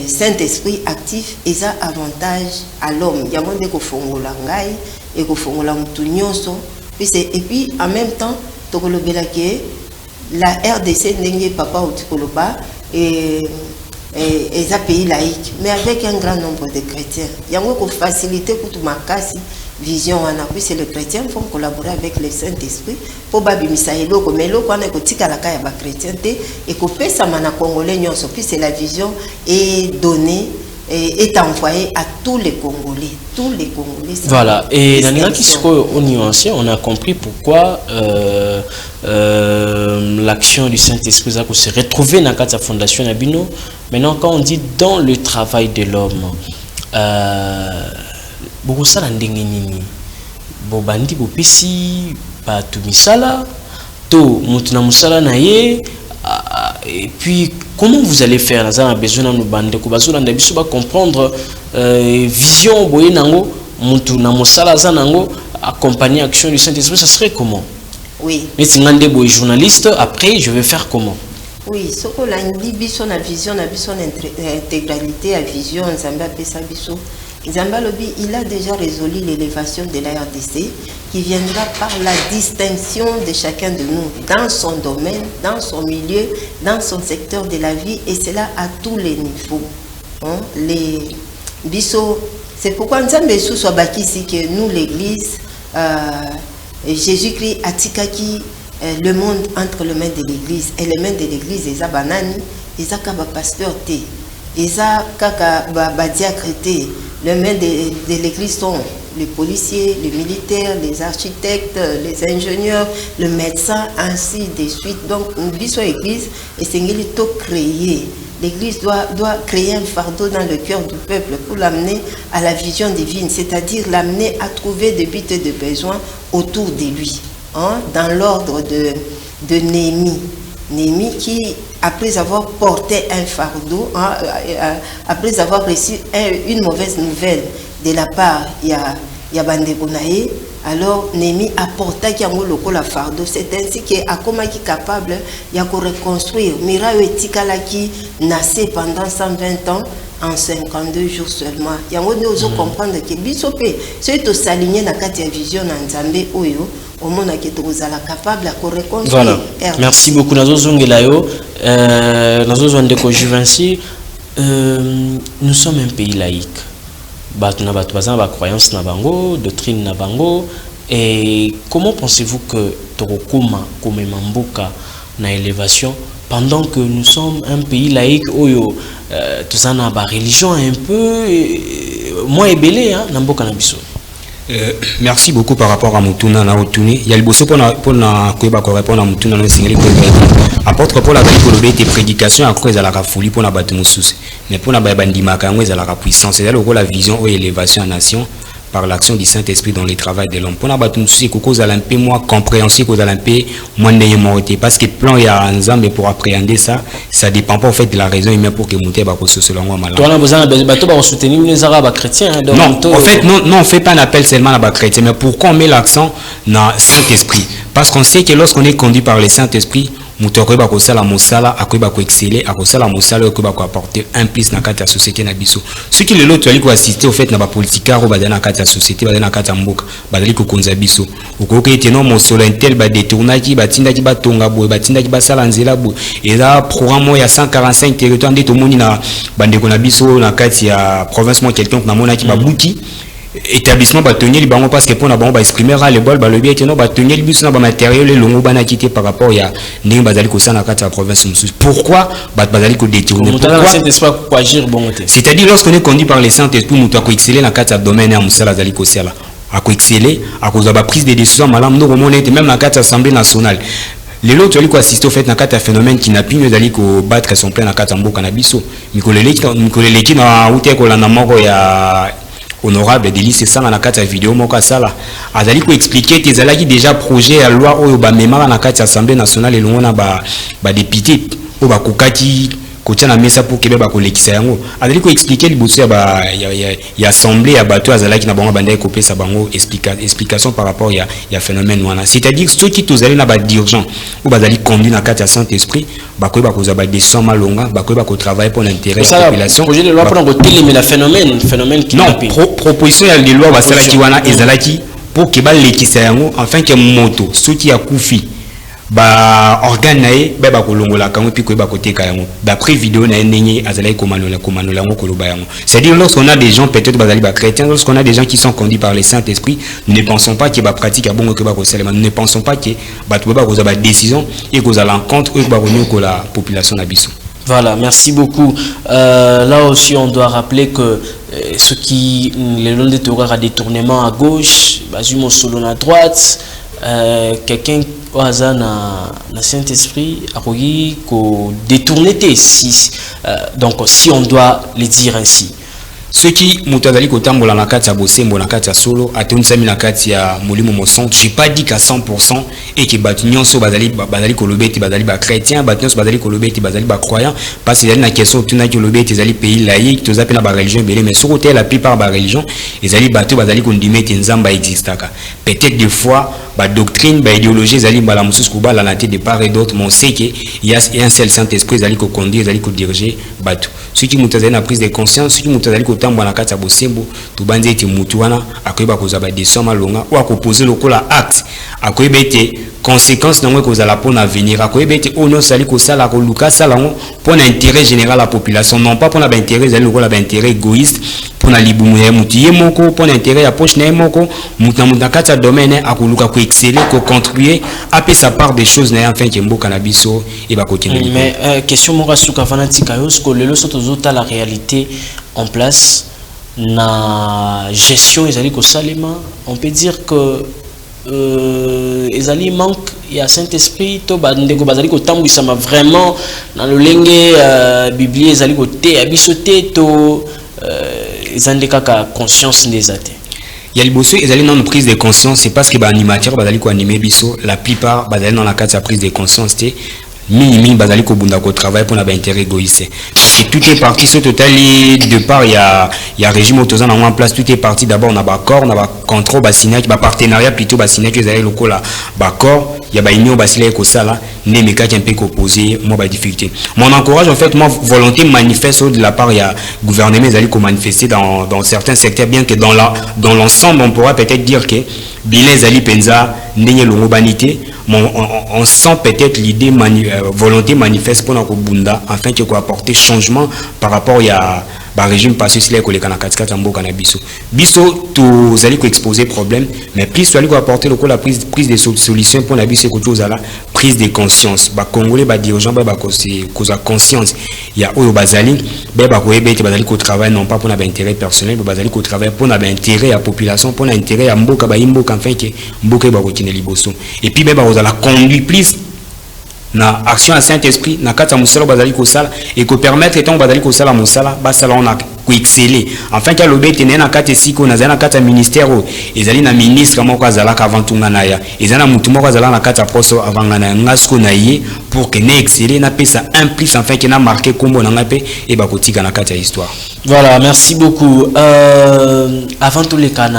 Saint-Esprit actif, et ça avantage à l'homme. Il y a monde qui fongola ngai et qui fongola mutunyoso. Et puis en même temps, la RDC n'est pas au Tikoloba et un pays laïque, mais avec un grand nombre de chrétiens. Il y a une facilité pour tout ma casse. Vision, c'est les chrétiens vont collaborer avec le Saint-Esprit pour babimisa eloko mais eloko on est à la caille ba chrétienté et que pesa mana congolais nyonso puis c'est la vision est donnée est envoyée à tous les Congolais voilà et dans les qui sont nuancé on a compris pourquoi l'action du Saint-Esprit se retrouver dans la fondation Nabino. Maintenant quand on dit dans le travail de l'homme beaucoup ça ndenge nini bobandi bopesi batu misala to mutu na musala na ye et puis comment vous allez faire là a besoin de nous bande ko bazola ndabiso ba comprendre vision boye nango mutu na musala za nango accompagner action du Saint-Esprit ça serait comment? Oui, mais si ngande boye journaliste après je vais faire comment? Oui, ce que la biso na vision na biso intégralité à vision nzamba pesa biso. Zambalobi, il a déjà résolu l'élévation de la RDC qui viendra par la distinction de chacun de nous dans son domaine, dans son milieu, dans son secteur de la vie et cela à tous les niveaux. Les biso, c'est pourquoi nous sommes sous ici que nous l'église, Jésus-Christ a tikaki le monde entre les mains de l'église et les mains de l'église et banani, ils ont pasteur té, ils ont kaka diacre té. Les mains de l'église sont les policiers, les militaires, les architectes, les ingénieurs, le médecin, ainsi de suite. Donc, une vie sur l'église, et c'est tout créé. L'église doit créer un fardeau dans le cœur du peuple pour l'amener à la vision divine, c'est-à-dire l'amener à trouver des buts et des besoins autour de lui. Dans l'ordre de Néhémie. Néhémie qui, après avoir porté un fardeau, après avoir reçu une mauvaise nouvelle de la part de Bandegonaï, alors Néhémie a porté la fardeau. C'est ainsi qu'il est capable de reconstruire. Mira Etikala qui naissait pendant 120 ans en 52 jours seulement. Il y a comprendre que Bisopé, c'est au s'aligner dans la vision en Zambé Oyo. Capable à reconstruire. Voilà. Merci beaucoup. Nous sommes un pays laïque. Nous avons croyance na bango, doctrine na bango. Et comment pensez-vous que Torokuma comme Mamboka na élévation pendant que nous sommes un pays laïque oyo tout ça na ba religion un peu moins ébélé hein Namboka na biso. Merci beaucoup par rapport à Mutuna na Otuni. Il y a le bosso pour répondre à Mutuna na singeli ko apôtre pour la tes prédications à cause de la folie pour na batu mususu. Mais pour na bandima kango za la puissance, c'est là le la vision ou élévation en nation par l'action du Saint-Esprit dans le travail de l'homme. Pour na batu mususu ko cause un peu moins compréhensible cause un peu moins némoté parce que plan il y a ensemble pour appréhender ça dépend pas en fait de la raison humaine pour que monter ba ko selon moi mal. Toi on a besoin bato ba soutenir les arabes chrétiens donc non, en fait non on fait pas un appel seulement à la chrétien mais pourquoi on met l'accent dans Saint-Esprit parce qu'on sait que lorsqu'on est conduit par le Saint-Esprit muto ba ko sala mosala akoba ko exceller akosala mosala ko ba ko apporter un plus dans la société na biso ce qui le lot ali ko assister au fait na ba politika ro ba dans la société ba dans la mboka ba dali ko konza biso ko ke teno mosolo intel ba détournaki ba tindaki ba tonga boy ba tindaki ba sala nzela boy et là programme ya 145 territoires de to moni na bande ko na biso na kati ya province mo quelqu'un na monaki ba buki établissement bâtonnier les bango parce que pour na bango ba exprimer les bol ba le bien que non bâtonnier les bus na ba matériel les longo bana quitté par rapport ya ndenge bazali ko sana kati ya province mususu. Pourquoi bazali ko détourner? Pourquoi c'est-à-dire lorsqu'on est conduit par les Saint-Esprit muto ko exceller na kati ya domaine ya musala zali ko sala a ko exceller a cause ba prise de décision malam no remonter même na kati ya assemblée nationale. Les autres qui assistent au fait dans un phénomène qui n'a plus d'aller que battre son plein dans quatre ambo cannabis. Mikolele qui na outé ko la namoko ya honorable de lycée ça na quatre vidéo moko sala. Azali ko expliquer que zalaki déjà projet à loi oyo ba memara na quatre assemblée nationale et longona ba député o ba kokati kotia na mesa pour kebe ba kolekisa yango. Azali ko expliquer liboso ya assemblée ya bato azalaki na bango banda ko pesa bango explication par rapport ya phénomène wana. C'est-à-dire ceux qui tozali na ba dirigeant ou bazali conduit na kati ya Saint-Esprit ba ko ba koza ba décision malonga ba ko ba ko travailler pour l'intérêt de la population. Projet de loi pour ngo phénomène qui non proposition ya de loi basalaki wana ezalaki pour que ba lekisa yango enfin que moto ceux qui a koufi ba organe nae ba kolongola kango puis ko ba koteka yango d'après vidéo na ndenge azalaki komanola yango koloba yango. C'est-à-dire lorsqu'on a des gens peut-être bazali ba chrétiens, lorsqu'on a des gens qui sont conduits par le Saint-Esprit, nous ne pensons pas que ba pratique a bon que ba koselema, nous ne pensons pas que ba to ba koza ba décision et ko za l'encontre ou ba renouer ko la population na biso. Voilà, merci beaucoup. Là aussi, on doit rappeler que ceux qui les long de Torah à détournement à gauche, Bazumo Solon à droite, quelqu'un au hasard na Saint-Esprit a détourné donc si on doit le dire ainsi. Ceux qui mutazali kotambola na kati ya bosembo na kati ya solo atonisami na kati ya molimo moson, j'ai pas dit qu'à 100% et que batunyoso bazali kolobeti bazali ba chrétien batunyoso bazali kolobeti bazali ba croyant parce que na question tuna ki kolobeti ezali pays laïque tozape na ba religion belé mais sur côté la plupart ba religion ezali bato bazali kondimeti nzamba existaka peut-être des fois ba doctrine ba idéologie ezali mbala mususu kubala na tête de part et d'autre mais on sait que il y a un seul Saint-Esprit ezali ko conduire ezali ko diriger bato ceux qui mutazali na prise de conscience ceux qui mutazali tambwa na kati ya bosembo tubanze ete mutu wana akoyeba kozaba décision malonga ou akoposer lokola acte akoyeba ete conséquence nango kozala pona avenir akoyeba ete ono sali kosala koluka sala ngo pona intérêt général la population non pas pona ba intérêt zali lokola ba intérêt égoïste pona libumu ya mutu ye moko pona intérêt ya poche na ye moko mutu na kati ya domaine akoluka ko exceller ko contribuer à payer sa part des choses na enfin mboka na biso et ba kokende. Mais question moko suka fanatika yo sko lelo soto zota la réalité en place na gestion ezali ko salema on peut dire que ezali manque ya Saint-Esprit to bandeko bazali ko tambwisama vraiment na lolenge biblique ezali ko te abisote to ezandeka ka conscience ndezate. Il y a le bossé, ils allaient dans une prise de conscience, c'est parce que les animateurs, la plupart, ils allaient dans la carte de prise de conscience, minimum bazali ko bunda ko travail pour n'avoir intérêt égoïste parce que tout est parti ce total de part il y a régime autorisant en place tout est parti d'abord on a accord on a contrôle basigné ba partenariat plutôt basigné que les locaux là accord il y a ba union basigné ko ça là né meka qui un peu opposé moi ba difficulté mon encourage en fait moi volonté manifeste de la part il y a gouvernement ils allaient ko manifester dans certains secteurs bien que dans l'ensemble on pourra peut-être dire que bilez ali penza ndenge longo banité on sent peut-être l'idée volonté manifeste pour notre bunda afin que quoi apporter changement par rapport à ba régime passé sur les collègues na katikata mboka na biso tous allez ko exposer problème mais plus tu allez ko apporter le la prise de solution pour la biso ko tozala prise de conscience ba congolais ba dirigeant ba cause conscience il y a oyo bazali ba ko ebete bazali ko travail non pas pour na intérêt personnel bazali ko travail pour na intérêt à population pour na intérêt à mboka ba imboka enfin que mboka ba ko tine liboso et puis ba la conduit plus na action à Saint-Esprit na kata musala bazali ko sala et ko permettre étant bazali ko sala musala ba sala on a ko exceller enfin que lobete na kata siko na zana kata ministère ezali na ministre moko azala ka vantunga na ya ezana mutu moko azala na kata proso avanga na ngasko na ye pour que ne exceller na pesa un plus enfin que na marqué kombo na ngape et ba kotika na kata histoire. Voilà, merci beaucoup. Avant tous les cas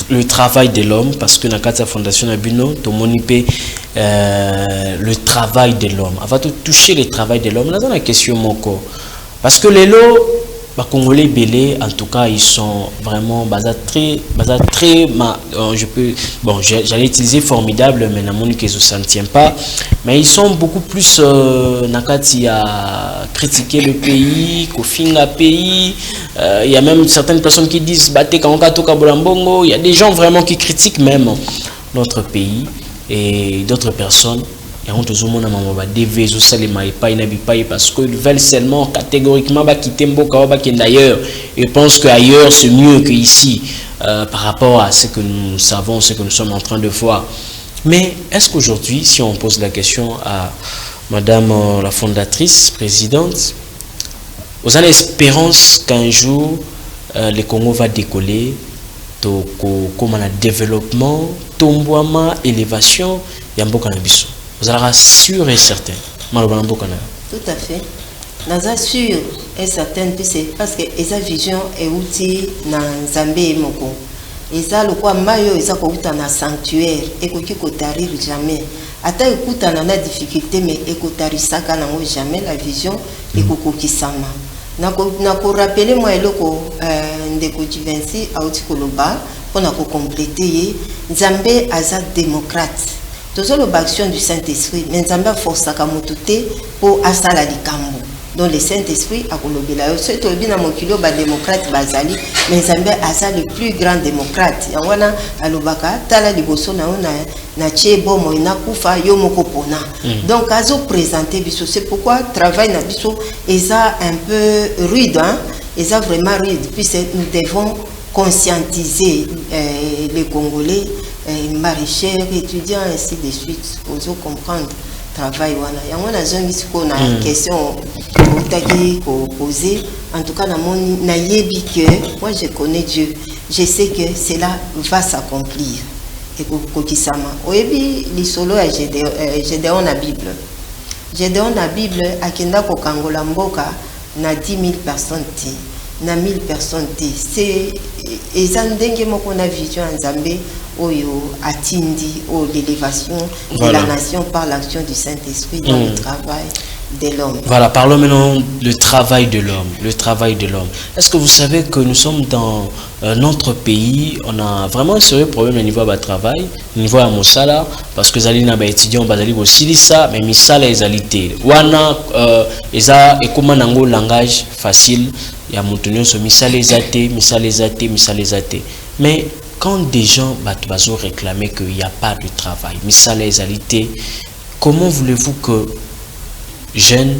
le travail de l'homme parce que dans la fondation Abino to monipe le travail de l'homme avant de toucher le travail de l'homme là dans la question moko parce que les lots Congolais belé, en tout cas, ils sont vraiment j'allais utiliser formidable, mais na moni que ça ne tient pas. Mais ils sont beaucoup plus nakati à critiquer le pays, kofinga pays. Il y a même certaines personnes qui disent baté kanka toka bolambongo. Il y a des gens vraiment qui critiquent même notre pays et d'autres personnes. Et on te zoome parce qu'ils veulent seulement catégoriquement quitter Mboka d'ailleurs. Ils pensent qu'ailleurs c'est mieux qu'ici par rapport à ce que nous savons, ce que nous sommes en train de voir. Mais est-ce qu'aujourd'hui, si on pose la question à Madame la fondatrice, présidente, vous avez l'espérance qu'un jour le Congo va décoller, comme un développement, tomboama, élévation, Yamboka Nabiso? Vous allez sûr et certain. Tout à fait. Nous sommes sûrs et certains parce que esa vision est outil dans Zambé et Moko. Esa le quoi mayo esa ko uta na sanctuaire et ko ki ko t'arrive jamais. Ata écoute na difficulté mais ekotari saka na jamais la vision et ko kokisama. Na ko rappeler moi eloko ndeko Divensi auti koloba pour na ko compléter Zambé aza démocrate. Toujours l'action du Saint-Esprit, mais Nzambe force à kamotute pour asala likambo. Donc le Saint-Esprit a kolobela. C'est au bina mokilo ba démocrate bazali, mais Nzambe asa le plus grand démocrate. Yangwana alobaka tala liboso na na chebo mo ina kufa yo moko pona. Donc azo présenter biso, c'est pourquoi travail na biso esa un peu rude hein, esa vraiment rude puisque nous devons conscientiser les Congolais. Maraîchers, étudiants, ainsi de suite, pour comprendre le travail. Il y a une question posée. En tout cas, moi je connais Dieu. Je sais que cela va s'accomplir. Et Kokisama. Oyebi, l'isolo est Gédéon la Bible. Gédéon la Bible, à Kenda Kokangola Mboka, na 10 000 personnes. Na 1000 personnes. C'est Ezandenge Mokona vision en Zambé. Oyo atindi l'élévation de la nation par l'action du Saint-Esprit dans le travail de l'homme. Voilà, parlons maintenant du travail de l'homme. Le travail de l'homme. Est-ce que vous savez que nous sommes dans notre pays, on a vraiment un sérieux problème au niveau du travail, au niveau de Moussala, parce que les étudiants ont aussi ça, mais Missala est alité. Wana, eza ekoma nango langage facile, il y a montonio sur Missala est athée. Mais quand des gens vont réclamer qu'il n'y a pas de travail, comment voulez-vous que jeunes,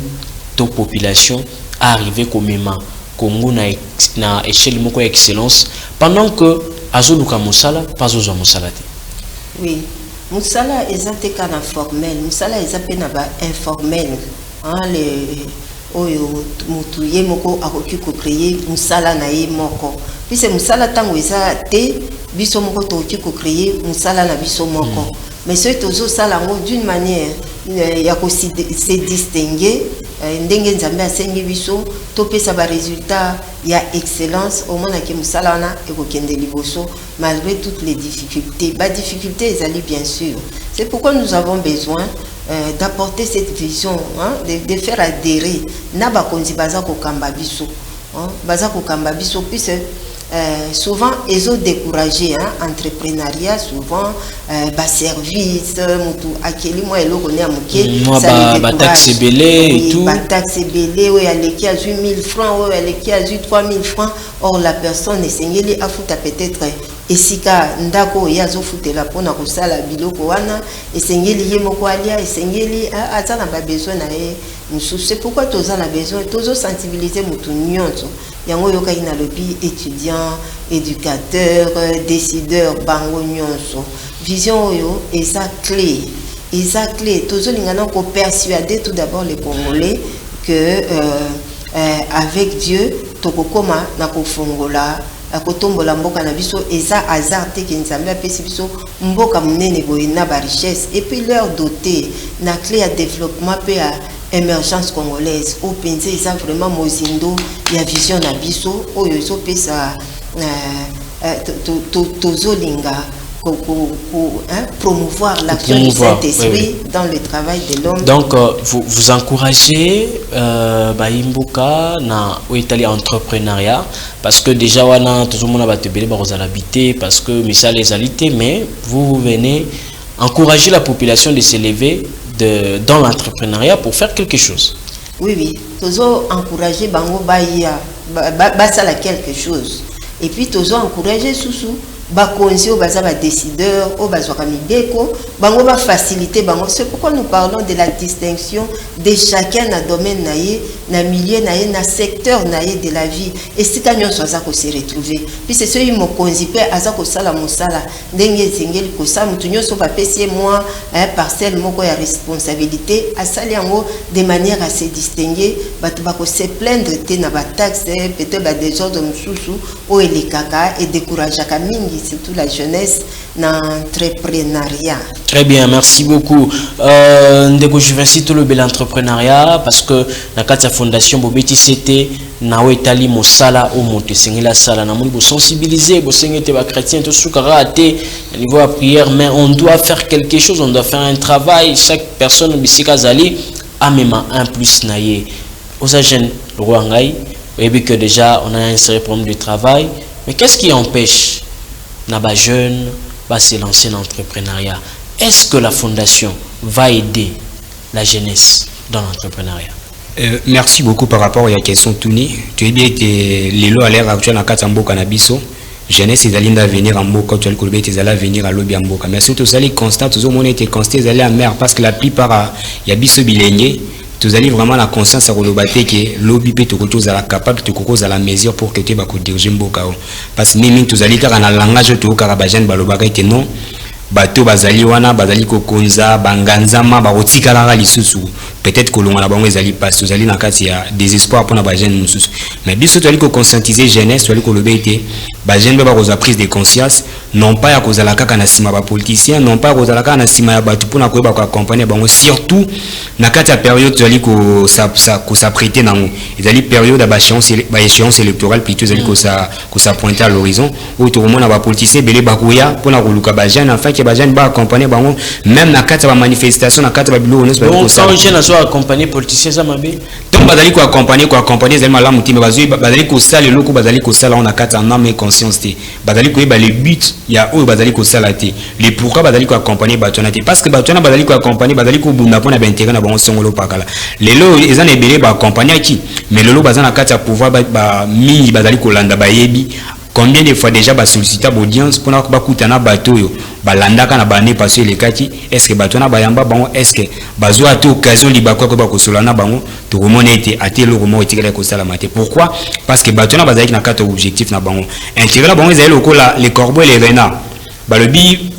toute population, arrivent comme Congo na échelle de excellence pendant que Azoluka Moussala, pas aux Moussala? Oui, Moussala est un formel, Moussala est un informel. Les mutuye moko akoki ko créer musala na ye moko puis musala tango eza te biso moko toki ko créer musala na biso moko mais ce tozo sala ngo d'une manière ya ko se distinguer ndenge Nzambe asengi biso to pesa ba résultat ya excellence au moins que musala na ekokende liboso malgré toutes les difficultés ezali bien sûr. C'est pourquoi nous avons besoin d'apporter cette vision, hein, de faire adhérer Naba Konzi Bazako Kambabiso, Bazako Kambabiso, puisque souvent ils ont découragé, hein, entrepreneuriat, souvent bas service, mutu akeli moi elo connaît amuke, ça les taxe belé et tout, taxe belé, oui, elle qui a 8 000 francs, oui, elle qui a 3 000 francs, or la personne est signalée à foutre peut-être esika ndako yazo futela pona kosala biloko wana esengeli ye moko alia esengeli atana ba besoin na ye mususu. C'est pourquoi toza na besoin tozo sensibiliser mutu nyonso yango yoka ina lobi étudiants, éducateurs, décideurs bango nyonso vision oyo eza clé tozo lingana ko persuader tout d'abord les Congolais que avec Dieu tokokoma na kofongola akotombola mboka na biso eza hasard te ki Nzambe apesi biso mboka munene boye na ba richesse et puis leur doter na clé à développement pe à émergence congolaise au penze eza vraiment mozindo ya vision na biso oyo zo pesa tozolinga promouvoir l'action du Saint-Esprit dans le travail de l'homme. Donc, vous encouragez Imboka na Oitali entrepreneuriat parce que déjà, tout le monde a habité parce que misal les alités, mais vous venez encourager la population de s'élever dans l'entrepreneuriat pour faire quelque chose. Oui, toujours encourager Bango Bahia, basala quelque chose. Et puis toujours encourager Soussou. Bakonzi au baza ba décideur au bazwaka mibeko bango ba faciliter bango. C'est pourquoi nous parlons de la distinction de chacun na domaine naie na milieu naie na secteur naie de la vie et c'est à nyonso aza ko se retrouver puis c'est celui mokonzi pe aza ko sala mosala ndenge zengeli ko sa mutu nyonso ba pesi moi parcelle moko ya responsabilité asali yango de manière à se distinguer batu ba ko se plaindre te na ba taxe peut-être ba désordre mususu o elekaka et décourager mingi surtout la jeunesse dans l'entrepreneuriat. Très bien, merci beaucoup. Ndeko Juvency tout le bel entrepreneuriat parce que na kati ya fondation Bobeti c'était na Oitali mosala o monte sengela sala na moni bo sensibiliser bo sengete ba chrétien to sukara té niveau à prière mais on doit faire quelque chose, on doit faire un travail, chaque personne bisika zali a même un plus naie. Aux jeunes Rwangai et bien que déjà on a un sérieux problème de travail, mais qu'est-ce qui empêche Naba jeune va se lancer dans l'entrepreneuriat? Est-ce que la fondation va aider la jeunesse dans l'entrepreneuriat? Merci beaucoup par rapport à la question Touni. Tu es bien que les lois à l'ère actuelle en Katambo Canabiso, jeunesse ils allaient venir en Mboka, tu as le colbé, ils allaient venir à l'Obi en Mboka. Mais surtout, ils allaient constat, tout le monde était constat, ils allaient en mer parce que la plupart, il y a biso bilingue. Vous allez vraiment la conscience à relever que lobby peut te cause à la capable de cause à la mesure pour que tu vas diriger Mboka. Parce que même tous allez car en langage tu au Karabajan balobaga que non bateau bazali wana bazali kokonza banganzama barotika la lisusu peut-être que l'on a bango ezali passe vous allez dans kati ya désespoir pour na bajeune mususu mais biso tu allez ko conscientiser jeunesse tu allez ko lobete bajeune ba ko prise de conscience non pas ya kozala kaka na sima ba politicien non pas kozala kaka na sima ya batu pour na ko ba ko accompagner bango surtout na kati ya période tu allez ko s'apprêter nango ezali période ba échéance électorale plutôt ezali ko ça pointer à l'horizon où tout le monde ba politicien belé bakoya pour na koluka ba jeune enfin que ba jeune ba accompagner bango même na kati ya manifestation na kati ya bilo on se donc quand jeune soit accompagné politicien ça mabe donc bazali ko accompagner zema la mutima bazali ko sala loko bazali ko sala on a kati en âme et conscience te bazali ko ba le but ya o bazali ko sala te les pourquoi bazali ko accompagner batona te parce que batona bazali ko accompagner bazali ko bunda pona ba intérêt na bango songolo pakala lelo ezana ebele ba accompagner ki mais lelo bazana kati ya pouvoir ba mingi bazali ko landa ba yebi. Combien de fois déjà ba solliciter audience pour na ba kutana bato yo balandaka na bane passé les kati est-ce que bato na bayamba bango est-ce que bazo ate occasion libakwa ko ba ko solana bango to remona été até le romo etikela ko sala mate pourquoi parce que bato na bazali na kata objectif na bango intérêt na bango ezali lokola les corbeaux et les renards balobi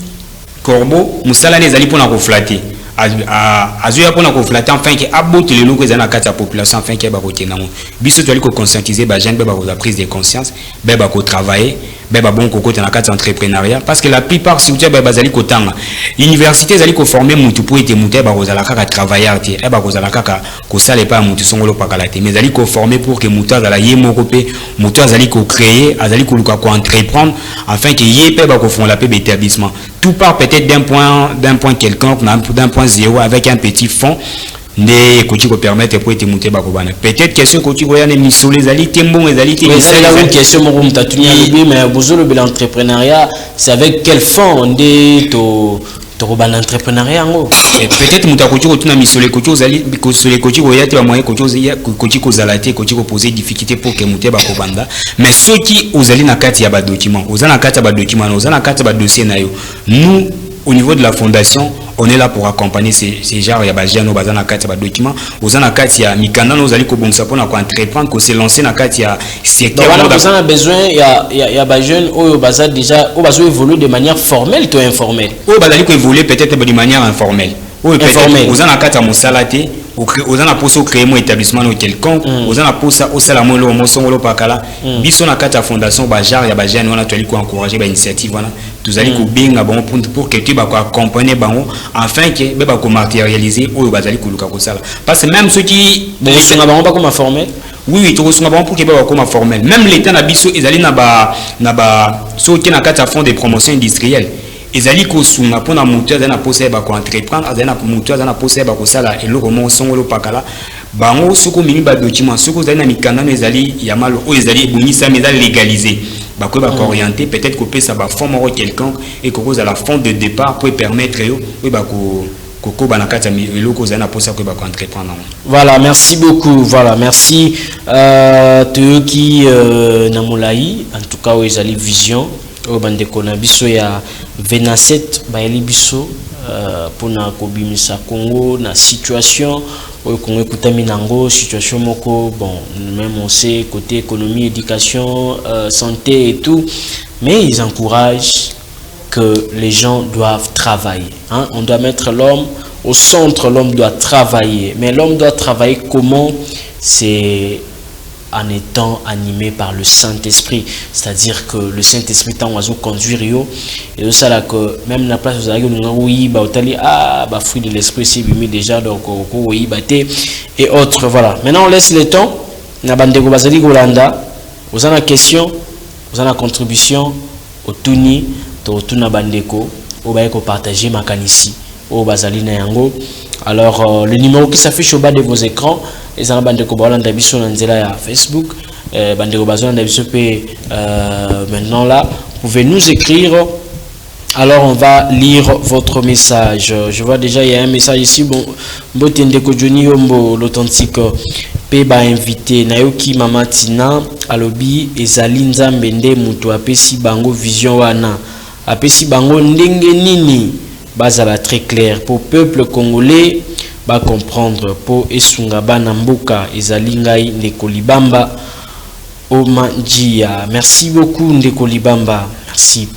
corbeau musala ne ezali pona ko flatter azuya pona ko flatter enfin que abote le loko ezana kata population enfin que ba ko tenango biso to ali ko conscientiser ba jeune ba ko prise de conscience ba ko travailler ba bon ko kota na kata entrepreneuriat parce que la plupart si tu ba bazali ko tanga université zali ko former mutu pour être mutu ba ko zala kaka travailleur ti ba ko zala kaka ko sale pa mutu songolo pakala te mais zali ko former pour que mutu zala yemo ko pe mutu zali ko créer azali ko luka ko entreprendre afin que yé ba ko fond la pe établissement tout part peut-être d'un point quelconque d'un point zéro avec un petit fond ne koti ko permettre pour être monter bakobana peut-être question koti ko yana misolo ezali tembon ezali te c'est là une question mo mutatunya libi mais bozolo de l'entrepreneuriat c'est avec quel fond nde to robana entrepreneuriat ngo peut-être mutakoti ko tuna misolo koti ozali kosole koti ko yate ba moyen koti ko zalate koti ko poser difficulté pour que monter bakobanda mais ceux qui ozali na kati ya ba document ozali na kati ya ba document ozali na kati ya ba dossier na yo nous au niveau de la fondation, on est là pour accompagner ces genres de gens qui ont des documents. Vous avez des mikanda, nous allons entreprendre, qu'on se lancer dans le secteur. Donc, vous avez besoin, il y a des jeunes qui déjà évoluer de manière formelle ou informelle. Vous allez évoluer peut-être de manière informelle. Vous avez des vous en a posé au créer mon établissement quelconque vous en a posé au salamo le mosongolo pakala biso na kata fondation bajar ya bajane on a toli ko encourager ba initiative voilà tous allez ko benga bon pour que tu ba ko accompagner bango afin que ba ko matérialiser o bazali ko luka ko sala parce que même ceux qui sont ba comme formel oui tout sont bon pour que ba comme formel même l'état na biso ils allaient na ba so qui na kata fond de promotion industrielle ezali kosunga mpona motu azali na posa yeba koentreprendre azali na motu azali na posa yeba kosala eloko moko songolo pakala bango soki omingi badocument soki ozali na mikandano ezali ya malo oyo ezali ebongisami eza légalisé bakoki bakoorienter peut-être kopesa bafond moko quelconque et kokozala fond de départ po permettre yo oyeba kokoba na kati ya eloko ozali na posa koyeba koentreprendre nango. Voilà, merci beaucoup. Voilà, merci tous qui na molai en tout cas ezali vision o bandeko na biso ya Venacet bayeli biso pona kobimisa Congo na situation au Congo ekutami nango situation moko bon même on sait côté économie, éducation, santé et tout, mais ils encouragent que les gens doivent travailler, hein? On doit mettre l'homme au centre, l'homme doit travailler, mais l'homme doit travailler comment? C'est en étant animé par le Saint-Esprit, c'est-à-dire que le Saint-Esprit t'a conduire yo et ça là que même la place vous avez oui bah fruit de l'esprit c'est mis déjà donc oui baté et autres. Voilà, maintenant on laisse le temps na bandeko bazali Golanda vous avez une question vous avez une contribution au tuni to tuna bandeko au baye ko partager makanisi au bazali na yango. Alors le numéro qui s'affiche au bas de vos écrans et ça bandeko Golanda biso na nzela ya Facebook bandeko bazona biso pe maintenant là vous pouvez nous écrire. Alors on va lire votre message. Je vois déjà il y a un message ici. Bon, Mbotendeko Johnny Yombo l'authentique Peba invité Nayoki Mama Tina alobi ezali nzambe nde mutu apesi bango vision wana apesi bango ndenge nini bazala très clair pour peuple congolais ba comprendre pour esunga bana mboka ezali ngai ndeko Libamba Omanjia. Merci beaucoup ndeko Libamba, merci.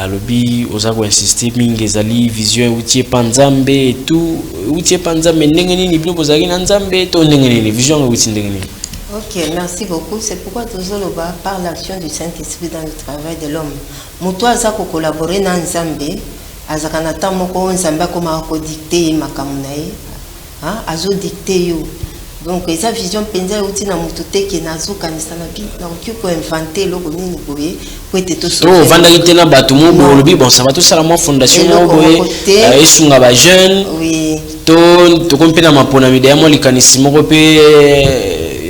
Alobi ozago insister mingi ezali vision utie panzambe et tout utie panzambe ndenge nini bilo bozali na nzambe to ndenge nini vision utie ndenge nini. Ok, merci beaucoup. C'est pourquoi Tozoloba par l'action du Saint-Esprit dans le travail de l'homme. Moto azako collaborer na nzambe azakana tamoko nzambe koma ko dicter makamunae hein azo dicter yo. Donc esa vision penza uti na mutu teke nazo kanisa na bi na ko inventer loko nini boye ko ete so to vanda kitena batu mo bolobi bon ça va tout ça la fondation mo boye esunga ba jeune oui to kompena mapona media mo likanisi moko pe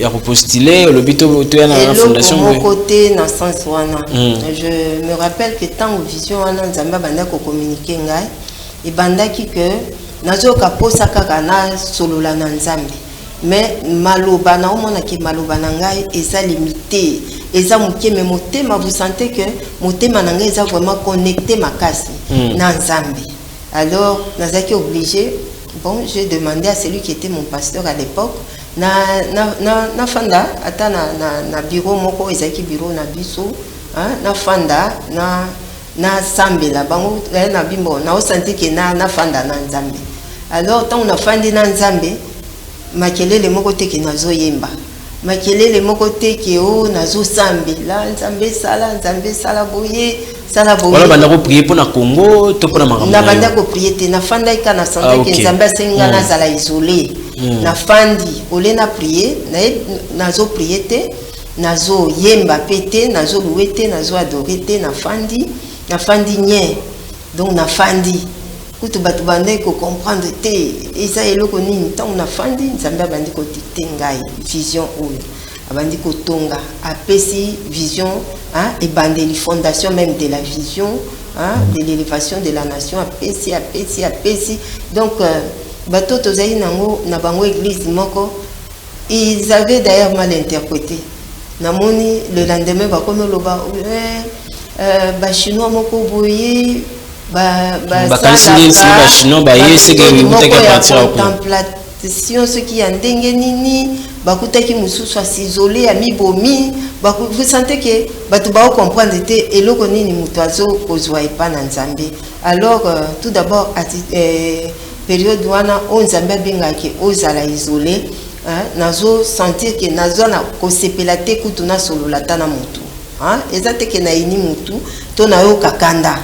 ya repostuler le bito to ya na fondation boye côté na sens wana. Je me rappelle que tant vision wana nzamba banda ko communiquer ngai e banda ki que nazo ka posa kaka na solola na nzambe. Mais maloba na omona ki maloba na ngai eza limité eza muke mais motema vous sentez que motema na ngai eza vraiment connecté makasi na nzambe. Alors nazaki obligé bon j'ai demandé à celui qui était mon pasteur à l'époque na fanda ata na bureau moko ezaki bureau na biso hein na fanda na sambela bango na bimbo na osenti que na fanda na nzambe. Alors tant on a fandi na nzambe makelele moko te ke nazo yemba makelele moko te ke o nazo sambe la nzambe sala boye wala banda ko prier pour na Congo to pour na makambo na banda ko prier te na fanda ka na sanda ke nzambe senga na zala isolé na fandi ole na prier nazo prier te nazo yemba pete nazo louer te nazo adorer te na fandi nye donc na fandi kutu batu bande ko comprendre te eza eloko nini tant na fandi nzambe bandi ko dicter ngai vision oyo abandi ko tonga apesi vision hein et bande les fondations même de la vision hein de l'élévation de la nation apesi donc bato tozali nango na bango église moko ils avaient d'ailleurs mal interprété namoni le lendemain ba comme loba ba chinois moko boye contemplation ce qui a ndenge nini bakutaki mususu asizolé ya mibomi vous sentez que batu ba comprendre te eloko nini mutazo kozwa epa na nzambe. Alors tout d'abord période wana on nzambe bengaki ozala isolé nazo sentir que nazo na kosepela te kutu na solola tana mutu hein ezate ke na ini mutu to na yo kakanda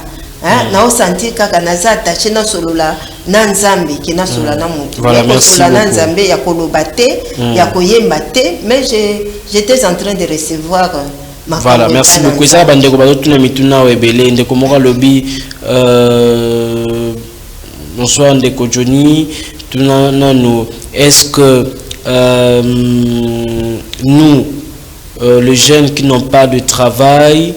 na o sentir kaka naza attaché na solola na nzambe ki na solola na mutu ya solola na nzambe ya koloba te ya koyemba te mais j'étais en train de recevoir Voilà, merci beaucoup. Ça bande ko bato na mituna webele ndeko moka lobby bonsoir ndeko Johnny nous est-ce que nous les jeunes qui n'ont pas de travail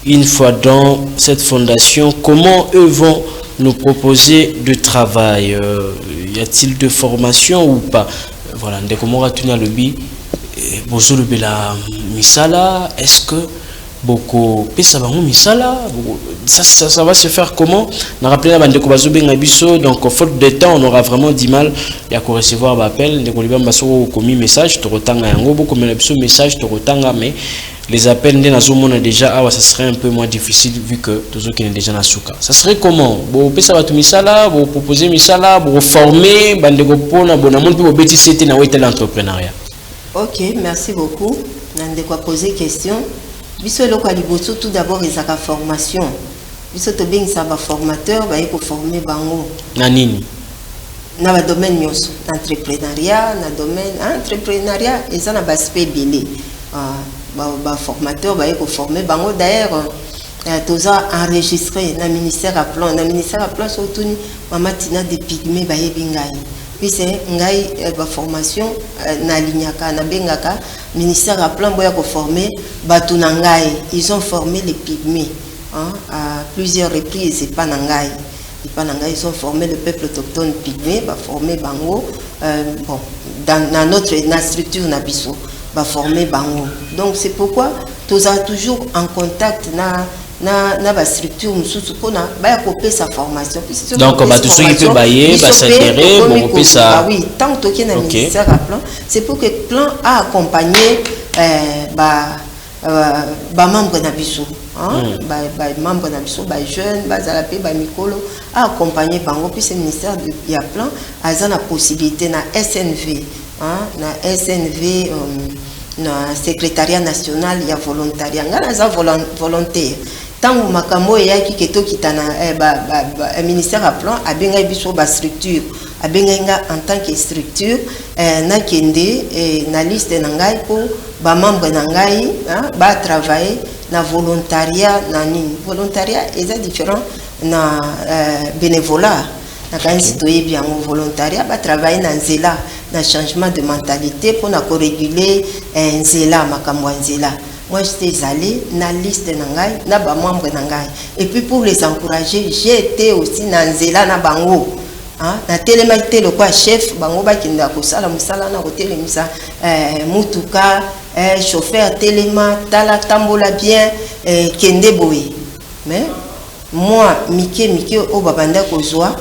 une fois dans cette fondation, comment eux vont nous proposer de travail? Y a-t-il de formation ou pas? Voilà, ndeko moka tuna lobby bonjour la misala, est-ce que beaucoup pesa bango misala ça va se faire comment? On rappelé la bande ko bazobe ngabiso, donc faute de temps on aura vraiment du mal à recevoir l'appel ndeko liba baso komi message to rotanga yango beaucoup mais biso message to rotanga, mais les appels de nazo mona déjà ça serait un peu moins difficile vu que tous ceux qui sont déjà na suka. Ça serait comment? Bo pesa batu misala, bo proposer misala, bo former bande ko pona bona monde bo beti c'était na wetel entrepreneuriat. Ok, merci beaucoup. Nande quoi poser question. Biso loko liboso tout d'abord les aka formation. Biso to beng ça va formateur ba yeko former bango. Na nini? Na ba domaine nyonso, entrepreneuriat, na domaine entrepreneuriat et ça na ba spébélé. Ba formateur ba yeko former bango d'ailleurs toza enregistré na ministère à plan surtout mama tina de pygmée ba yebingai. Puis c'est ngai ba formation na lignaka na bengaka ministère à plan boya ko former batu na ngai, ils ont formé les pygmées à plusieurs reprises et pas na ngai. Ils ont formé le peuple autochtone pygmée, ba formé bango bon dans notre structure na biso ba formé bango. Donc c'est pourquoi toza toujours en contact na ba structure mususu pona ba koper sa formation. Donc ba tout ceux qui peut bailler ba s'intégrer bon koper ça. Oui, tant que toké na ministère à plan, c'est pour que plan a accompagné ba membre na biso ba membre na biso ba jeune ba zalape ba mikolo a accompagné bango, puis ce ministère de ya plan a la possibilité na SNV na SNV na secrétariat national ya volontariat ngana za volontaire tant makambo ya ki keto kitana ministère à plan a benga biso ba structure a benga en tant que structure na kende na liste na ngai pour ba membre na ngai ba travailler na volontariat na nini volontariat est différent na bénévolat na kanisi toyebi yango volontariat ba travailler na nzela na changement de mentalité pour na réguler nzela makambo nzela. Moi j'étais allé na liste na ngai na ba membre na ngai et puis pour les encourager j'ai été aussi na nzela na bango na télémaité le quoi chef bango ba kinda ko sala musala na hôtel misa mutuka chauffeur téléma tala tambola bien kende boy. Mais moi mike o babanda ko zwa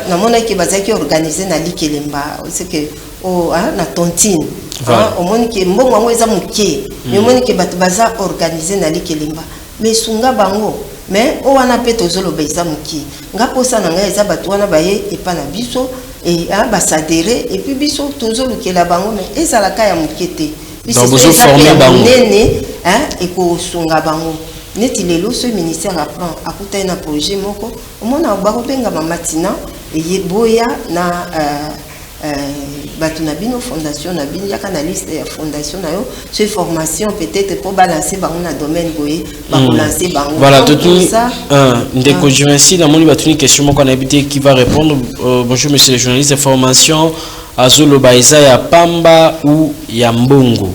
na mona ki bazaki organiser na likelemba c'est que na tontine au monde qui mbongo ngo eza muke mais monde qui baza organiser na likelemba mais sunga bango mais o wana pe tozolo beza muke nga posa na nga eza batu wana baye et pas na biso et ba s'adhérer et puis biso tozolo ke la bango mais eza la ka ya muke te donc vous formez bango nene et ko sunga bango neti lelo ce ministère apprend akuta na projet moko omona ba ko benga matina et boya na Batunabino fondation na bin yaka na liste ya fondation na yo ce formation peut-être pour balancer bango na domaine boye ba lancer bango. Voilà tout ça ndeko Joinsi dans mon batuni question moko na habité qui va répondre. Bonjour monsieur le journaliste, formation azolo baiza ya pamba ou ya mbongo.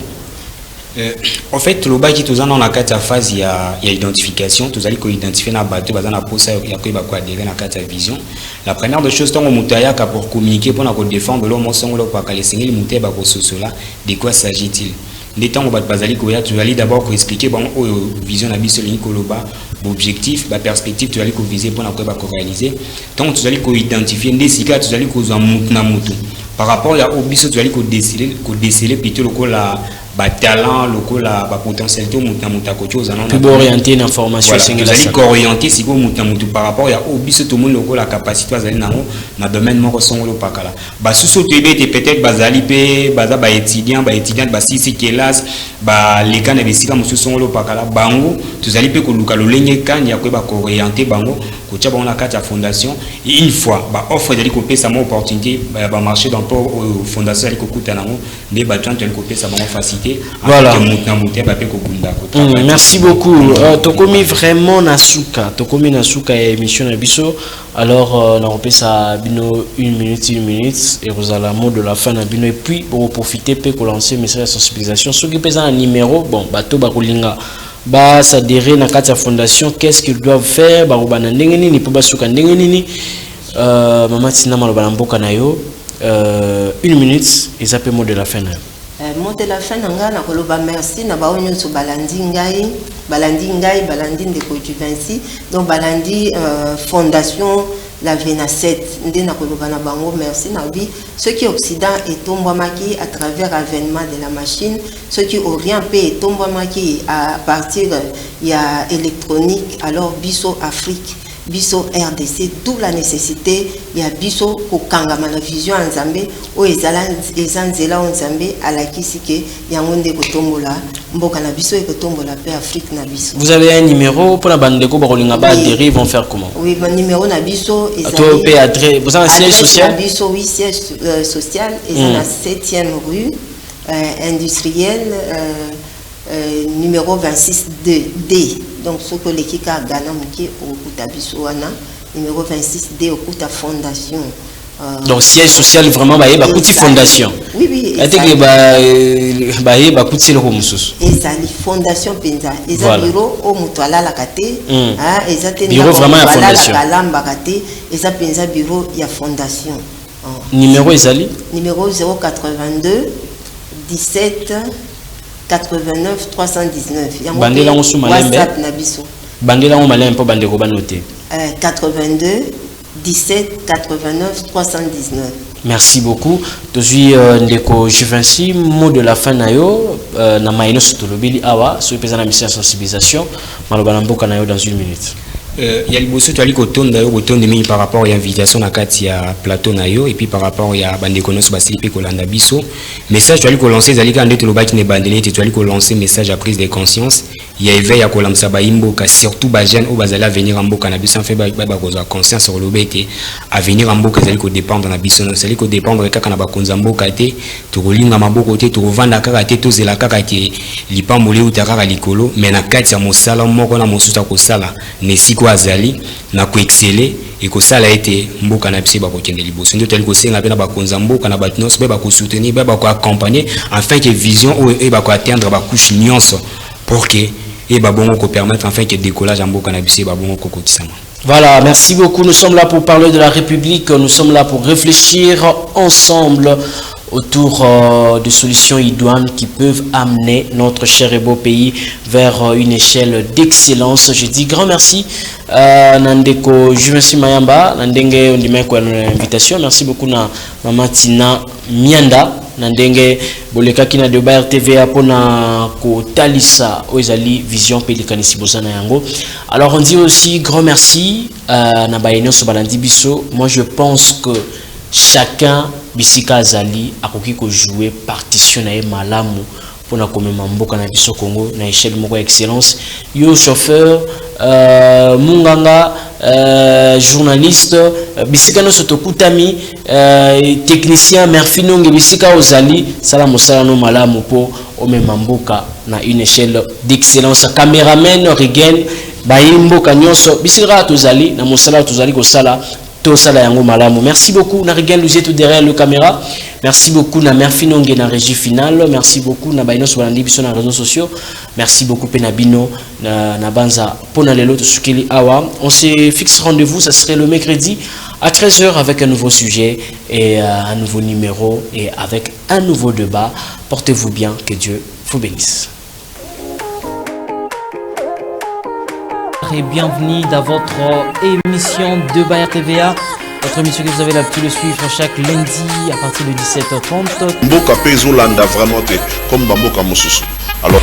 En fait, le bas qui est dans la carte phase, il y a identification. Tous allez identifier na bateau, bazan na posa, il y a quoi adhérer na carte vision. La première des choses, tant au moutaya pour communiquer pour nous défendre l'homme ensemble pour que les seigneurs moutaya ba cela. De quoi s'agit-il? Les temps où bazali koya, tu allais d'abord expliquer bon vision na biso ligne koloba, objectif, ba perspective, tu allais viser pour na quoi réaliser. Tant tu allais identifier des sika, tu allais na mutu. Par rapport à biso, tu allais déceler plutôt le la talent, la potentialité plus orienté une information orienté si par rapport à biso tout le monde la capacité na domaine moko songolo pakala ba suso peut-être bazali pe baza ba étudiant ba sisi kelas ba lekana besika musu songolo pakala bango tozali pe ko luka lolenge kanya ko ba orienté bango kocha ba on a carte fondation et une fois ba offre de l'icopé ça mon opportunité ba marché d'emploi au fondation l'ikokuta nango des battant de l'icopé ça va faciliter voilà merci beaucoup tokomi vraiment nasuka tokomi nasuka émission na biso alors na opesa bino 1 minute et vous allez mot de la fin na bino et puis pour profiter pe ko lancer message de sensibilisation ceux qui pèsent un numéro bon bato ba kolinga ba s'adhérer na carte fondation qu'est-ce qu'ils doivent faire ba robana ndenge nini po basuka ndenge nini mama tina maloba mboka na yo 1 minute et ça peut mot de la fin na mot de la fin nanga na koloba merci na ba onyo so balandi ndeko Juvency donc balandi fondation la VENA7 ndé na koloba na bango merci na bi ceux qui occident et tombamaki à travers avènement de la machine ceux qui orient pe et tombamaki à partir il y a électronique alors biso Afrique biso RDC d'où la nécessité il y a biso ko kangama la vision nzambe o ezanzela nzambe alakisi ke yango nde ko tombola mboka na biso e ko tombola pe Afrique na biso. Vous avez un numéro pour la bande de ko ba kolinga ba adhérer vont faire comment? Oui, mon numéro na biso ezali pe adresse vous avez un siège social biso oui siège social et na 7e rue industrielle numéro 26D. Donc, ce que l'équipe a gagné au Koutabisoana, numéro 26D au Kouta Fondation. Donc, siège social vraiment, bah, Kouti Fondation. Oui, oui. Et c'est Fondation Penza. Et c'est bureau au Moutouala la Kate. Bureau vraiment à Fondation. Et c'est Penza bureau, il y a Fondation. Numéro Ezali? Numéro 082 17 89 319. Bandela on sous WhatsApp nabiso. Bandela on malin pour bande ko banoter. 82 17 89 319. Merci beaucoup. Tozi ndeko Juvency mot de la fin na yo na maino sotolobili awa so pesa na mission de sensibilisation maloba na mboka na yo dans 1 minute. Il y a le bosso tu as dit par rapport à l'invitation à Katia plateau nayo et puis par rapport à bande konos basilipe kolanda biso message tu as dit lancer zalika ndete lo baki ne bandene tu as dit lancer message à prise de conscience il y a éveil à kolamsa ba imboka surtout ba jeune au bazala venir en mboka na biso en fait ba koza conscience sur le bete à venir en mboka zali ko dépendre na biso no zali ko dépendre kaka na ba konza mboka te to kolinga maboko te to vanda kaka te to zela kaka ke lipambole utaka likolo mais na Katia mosala moko na mosusa ko sala ne siko azali na ko exceller et ko sala été mboka na biso ba ko kende liboso ndo tel ko senga pe na ba konza mboka na batnos ba ko soutenir ba ko accompagner afin que vision et ba ko atteindre ba couche nuance pour que et ba bongo ko permettre enfin que décollage en mboka na biso ba bongo ko kotisama. Voilà, merci beaucoup. Nous sommes là pour parler de la République, nous sommes là pour réfléchir ensemble autour de solutions idoines qui peuvent amener notre cher et beau pays vers une échelle d'excellence. Je dis grand merci Nandeko Juvency Mayamba, Nandenge Ondimeko invitation. Merci beaucoup na Mama Tina Mianda, Nandenge Boleka Kina de Bayer TVA pour na ko Talisa Oezali Vision Pelikanisi Bosana Yango. Alors on dit aussi grand merci na Bayenyo Sobalandi Biso. Moi je pense que chacun bisika azali akoki ko jouer partition na malamu pour na komema mboka na biso Congo na échelle moko excellence. Yo chauffeur munganga journaliste bisika no sotokutami technicien Merfinonge bisika ozali sala mosala no malamu po omema mboka na une échelle d'excellence. Caméraman Regen bayimbo kanyoso bisika tozali na mosala tozali ko sala Sala yango malamu. Merci beaucoup na Regan Luzeto derrière le caméra. Merci beaucoup na Merfinonge na régie finale. Merci beaucoup na Baino Sobalandi biso na réseaux sociaux. Merci beaucoup Penabino na Banza pona lelo tsukeli awa. On se fixe rendez-vous, ça serait le mercredi à 13h avec un nouveau sujet et un nouveau numéro et avec un nouveau débat. Portez-vous bien, que Dieu vous bénisse. Et bienvenue dans votre émission de Bayer TVA, votre émission que vous avez l'habitude de suivre chaque lundi à partir de 17h30. Mboka Pezo Landa vraiment comme Bamboka Mosusu. Alors